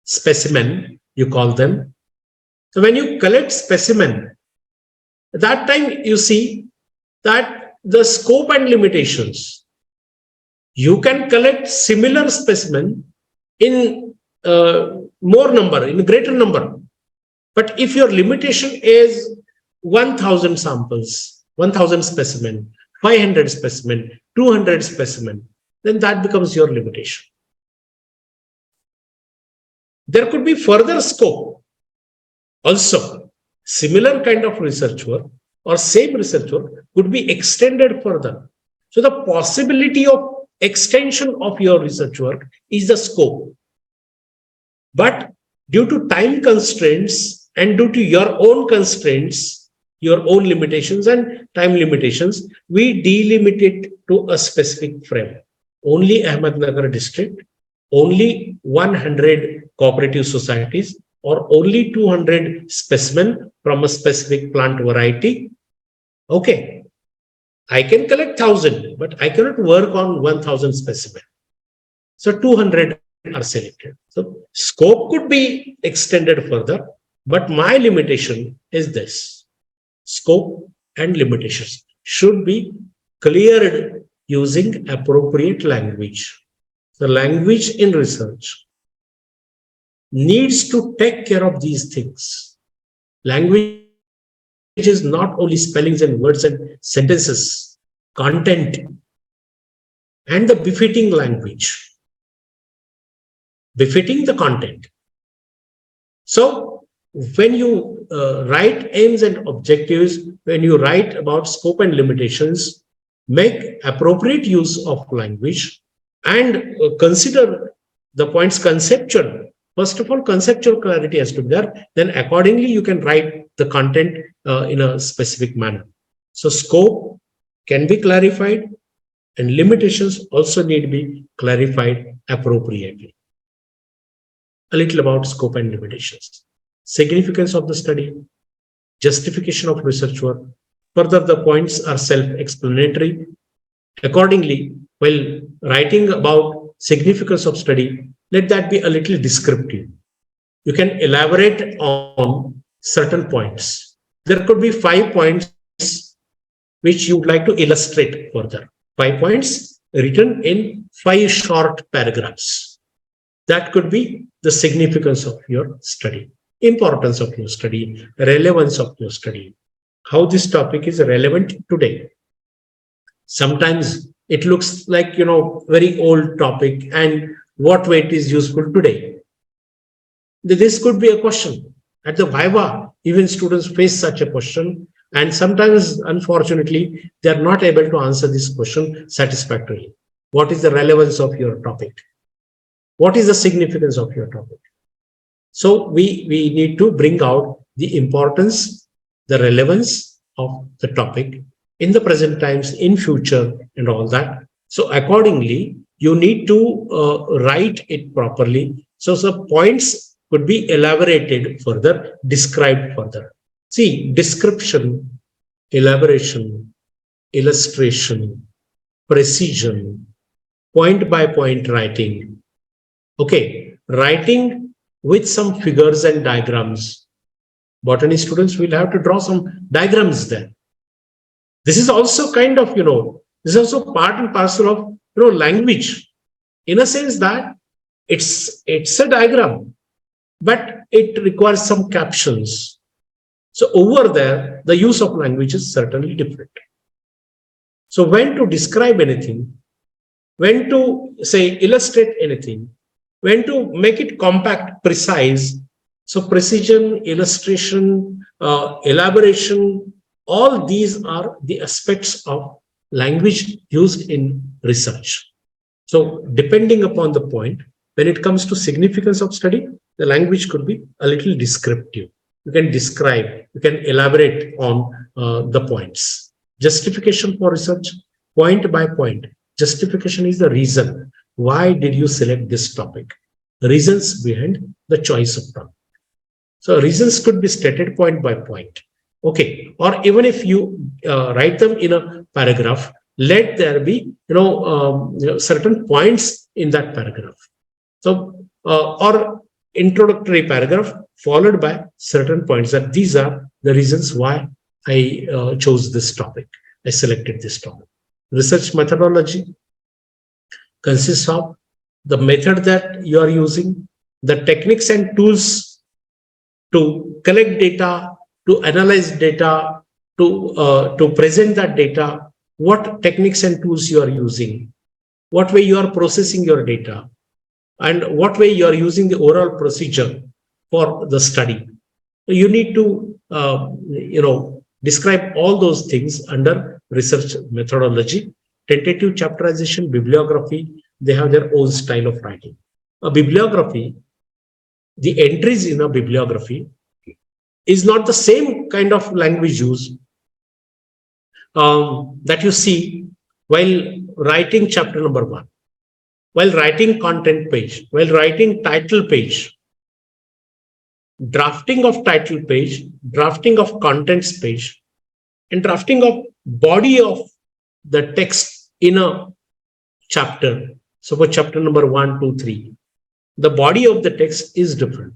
specimen, you call them. So when you collect specimen, at that time you see that the scope and limitations, you can collect similar specimen in more number, in greater number. But if your limitation is 1,000 samples, 1,000 specimen, 500 specimen, 200 specimen, then that becomes your limitation. There could be further scope. Also, similar kind of research work or same research work could be extended further. So the possibility of extension of your research work is the scope. But due to time constraints and due to your own constraints, your own limitations and time limitations, we delimit it to a specific frame. Only Ahmednagar district, only 100 cooperative societies, or only 200 specimen from a specific plant variety. Okay, I can collect 1,000, but I cannot work on 1,000 specimen. So 200 are selected. So scope could be extended further, but my limitation is this. Scope and limitations should be cleared using appropriate language. The language in research needs to take care of these things. Language is not only spellings and words and sentences, content, and the befitting language. Befitting the content. So when you write aims and objectives, when you write about scope and limitations, make appropriate use of language and consider the points conceptual. First of all, conceptual clarity has to be there. Then accordingly, you can write the content in a specific manner. So scope can be clarified and limitations also need to be clarified appropriately. A little about scope and limitations. Significance of the study, justification of research work. Further, the points are self-explanatory. Accordingly, while writing about significance of study, let that be a little descriptive. You can elaborate on certain points. There could be 5 points which you would like to illustrate further. 5 points written in 5 short paragraphs. That could be the significance of your study, importance of your study, relevance of your study, how this topic is relevant today. Sometimes it looks like, very old topic and what way it is useful today. This could be a question. At the Viva, even students face such a question. And sometimes, unfortunately, they are not able to answer this question satisfactorily. What is the relevance of your topic? What is the significance of your topic? So we need to bring out the importance, the relevance of the topic in the present times, in future, and all that. So accordingly, you need to write it properly. So the points could be elaborated further, described further. See, description, elaboration, illustration, precision, point by point writing. Okay, writing with some figures and diagrams. Botany students will have to draw some diagrams there. This is also kind of, this is also part and parcel of, language, in a sense that it's a diagram, but it requires some captions. So over there, the use of language is certainly different. So when to describe anything, when to say illustrate anything, when to make it compact, precise. So precision, illustration, elaboration, all these are the aspects of language used in research. So depending upon the point, when it comes to significance of study, the language could be a little descriptive. You can describe, you can elaborate on the points. Justification for research, point by point. Justification is the reason. Why did you select this topic? The reasons behind the choice of topic. So reasons could be stated point by point. Okay, or even if you write them in a paragraph, let there be certain points in that paragraph. So or introductory paragraph followed by certain points that these are the reasons why I chose this topic. I selected this topic. Research methodology consists of the method that you are using, the techniques and tools to collect data, to analyze data, to present that data, what techniques and tools you are using, what way you are processing your data, and what way you are using the overall procedure for the study. You need to, describe all those things under research methodology. Tentative chapterization, bibliography, they have their own style of writing. A bibliography, the entries in a bibliography is not the same kind of language use that you see while writing chapter number 1, while writing content page, while writing title page. Drafting of title page, drafting of contents page, and drafting of body of the text in a chapter. So for chapter number 1, 2, 3, the body of the text is different.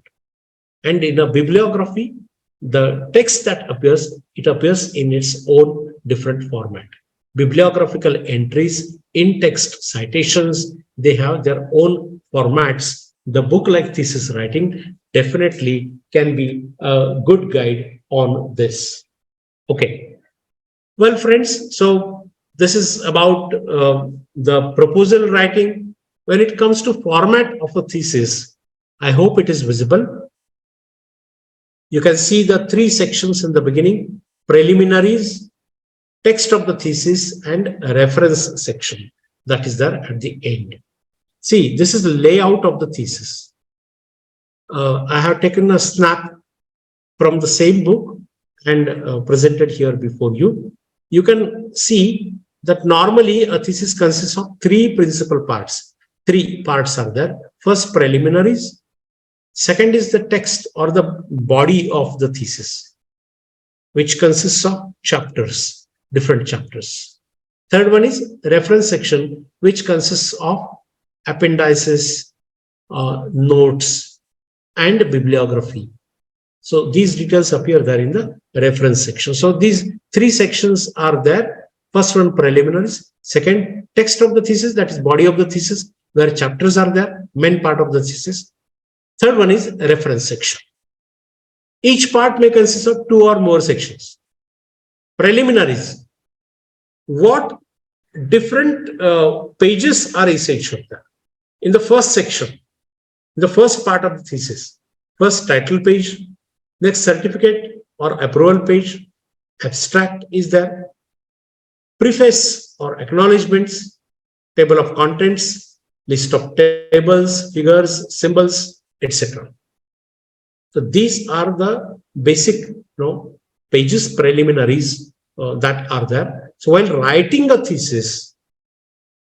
And in a bibliography, the text that appears, it appears in its own different format. Bibliographical entries, in-text citations, they have their own formats. The book-like thesis writing definitely can be a good guide on this. Okay. Well, friends, so this is about the proposal writing. When it comes to format of a thesis, I hope it is visible. You can see the 3 sections in the beginning: preliminaries, text of the thesis, and reference section that is there at the end. See, this is the layout of the thesis. I have taken a snap from the same book and presented here before you. You can see that normally a thesis consists of three principal parts. Three parts are there. First, preliminaries. Second is the text or the body of the thesis, which consists of chapters, different chapters. Third one is reference section, which consists of appendices, notes, and bibliography. So these details appear there in the reference section. So these three sections are there. First one, preliminaries. Second, text of the thesis, that is body of the thesis, where chapters are there, main part of the thesis. Third one is reference section. Each part may consist of two or more sections. Preliminaries. What different pages are essential there? In the first section, the first part of the thesis, first title page, next certificate or approval page, abstract is there, preface or acknowledgements, table of contents, list of tables, figures, symbols, etc. So these are the basic pages, preliminaries that are there. So while writing a thesis,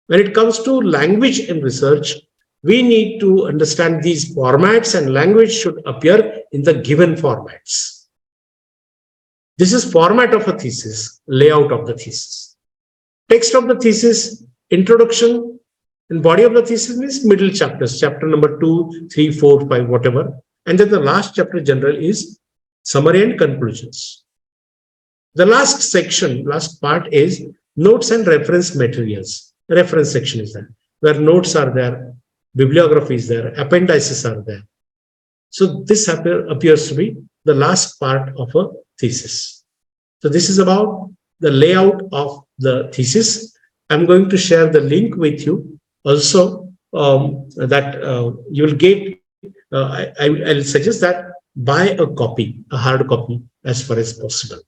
when it comes to language in research, we need to understand these formats, and language should appear in the given formats. This is format of a thesis, layout of the thesis. Text of the thesis, introduction, and body of the thesis means middle chapters, chapter number 2, 3, 4, 5, whatever. And then the last chapter general is summary and conclusions. The last section, last part is notes and reference materials. The reference section is there, where notes are there, bibliography is there, appendices are there. So this appears to be the last part of a thesis. So this is about the layout of the thesis. I'm going to share the link with you also that you will get. I'll suggest that buy a copy, a hard copy, as far as possible.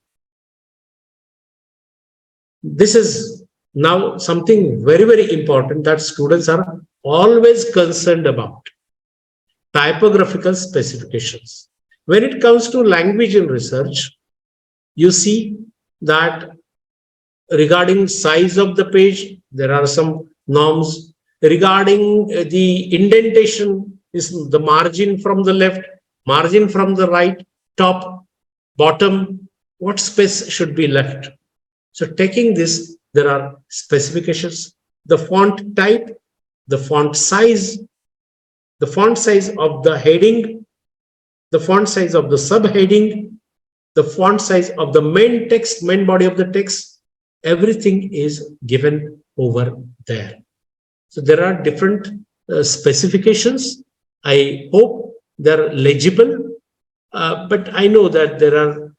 This is now something very, very important that students are always concerned about. Typographical specifications. When it comes to language in research, you see that regarding size of the page, there are some norms. Regarding the indentation, is the margin from the left, margin from the right, top, bottom, what space should be left. So taking this, there are specifications, the font type, the font size of the heading, the font size of the subheading, the font size of the main text, main body of the text, everything is given over there. So there are different specifications. I hope they're legible, but I know that there are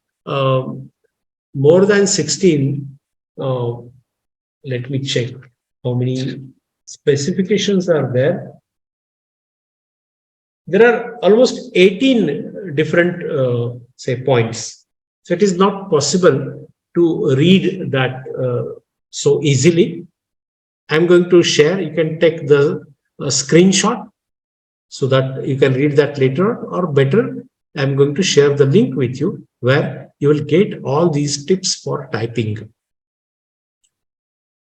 more than 16. Let me check how many specifications are there. There are almost 18 different, say, points. So it is not possible to read that so easily. I'm going to share. You can take the screenshot so that you can read that later, or better, I'm going to share the link with you where you will get all these tips for typing.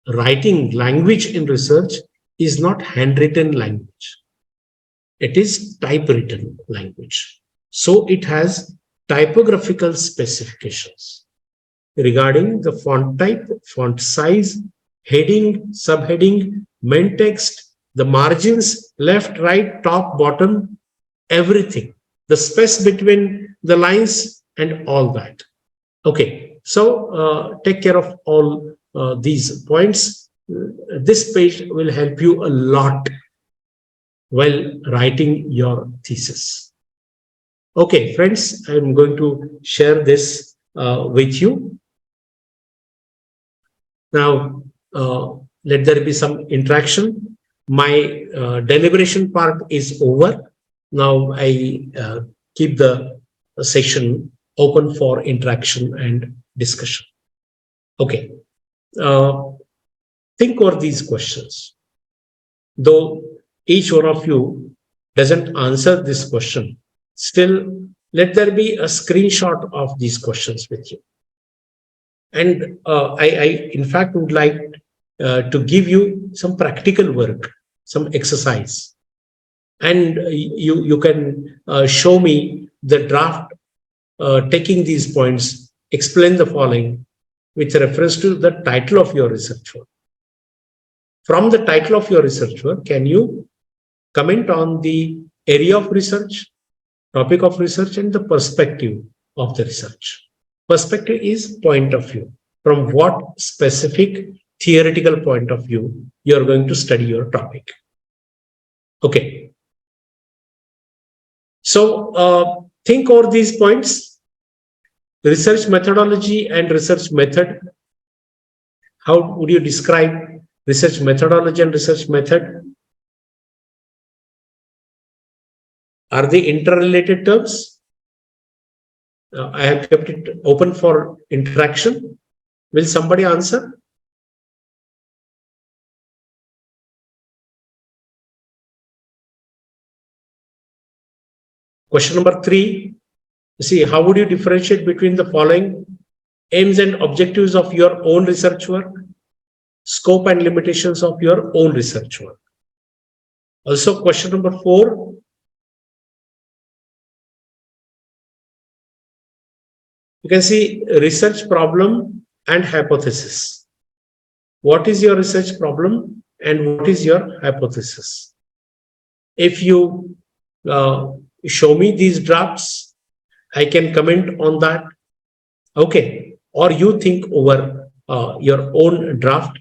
Writing language in research is not handwritten language. It is typewritten language. So it has typographical specifications regarding the font type, font size, heading, subheading, main text, the margins, left, right, top, bottom, everything, the space between the lines and all that. Okay, so take care of all these points. This page will help you a lot while writing your thesis. Okay, friends, I'm going to share this with you. Now, let there be some interaction. My deliberation part is over. Now I keep the session open for interaction and discussion. Okay. Think over these questions. Though each one of you doesn't answer this question, Still, let there be a screenshot of these questions with you. And I in fact would like to give you some practical work, some exercise. And you can show me the draft taking these points, explain the following with reference to the title of your research work. From the title of your research work, can you comment on the area of research, topic of research, and the perspective of the research? Perspective is point of view. From what specific theoretical point of view you are going to study your topic. Okay. So think over these points. Research methodology and research method. How would you describe research methodology and research method? Are they interrelated terms? I have kept it open for interaction. Will somebody answer? Question number 3. See, how would you differentiate between the following? Aims and objectives of your own research work, scope and limitations of your own research work. Also, question number 4. You can see research problem and hypothesis. What is your research problem and what is your hypothesis? If you show me these drafts, I can comment on that. Okay. Or you think over your own draft.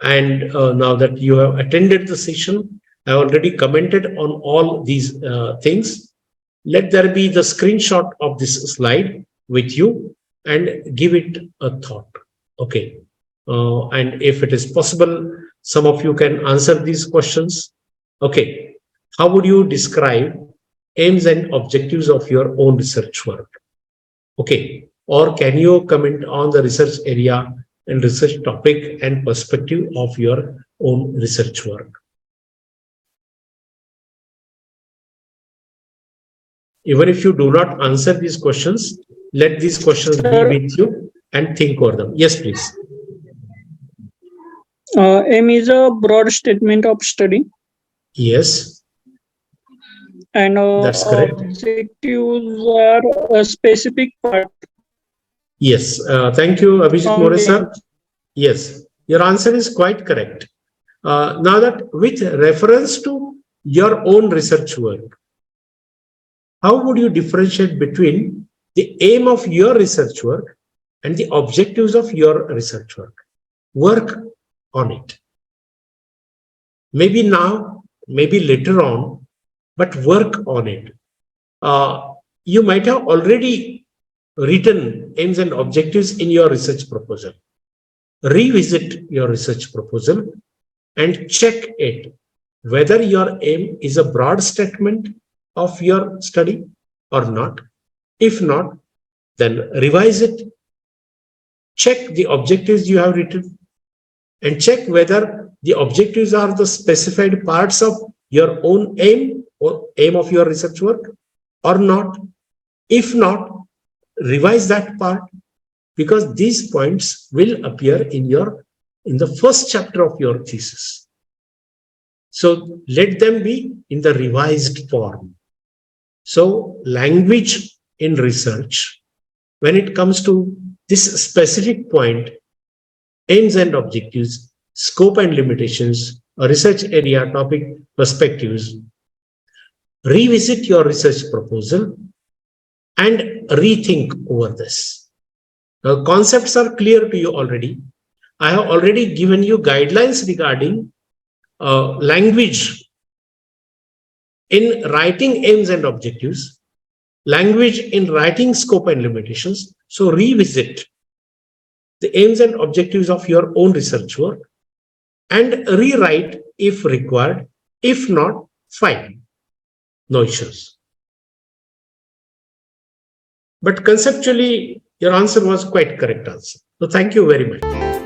And now that you have attended the session, I already commented on all these things. Let there be the screenshot of this slide with you and give it a thought. Okay. And if it is possible, some of you can answer these questions. Okay. How would you describe aims and objectives of your own research work? Okay. Or can you comment on the research area and research topic and perspective of your own research work? Even if you do not answer these questions, let these questions be with you and think over them. Yes, please. Aim is a broad statement of study. Yes. And that's correct. Objectives are a specific part. Yes. Thank you, Abhijit More sir. Yes, your answer is quite correct. Now that with reference to your own research work, how would you differentiate between the aim of your research work and the objectives of your research work? Work on it. Maybe now, maybe later on, but work on it. You might have already written aims and objectives in your research proposal. Revisit your research proposal and check it whether your aim is a broad statement of your study or not. If not, then revise it. Check the objectives you have written and check whether the objectives are the specified parts of your own aim or aim of your research work or not. If not, revise that part, because these points will appear in the first chapter of your thesis. So let them be in the revised form. So language in research, when it comes to this specific point, aims and objectives, scope and limitations, a research area, topic, perspectives, revisit your research proposal and rethink over this. Now, concepts are clear to you already. I have already given you guidelines regarding language in writing aims and objectives, language in writing scope and limitations. So revisit the aims and objectives of your own research work and rewrite if required. If not, fine. No issues. But conceptually, your answer was quite correct answer. So thank you very much.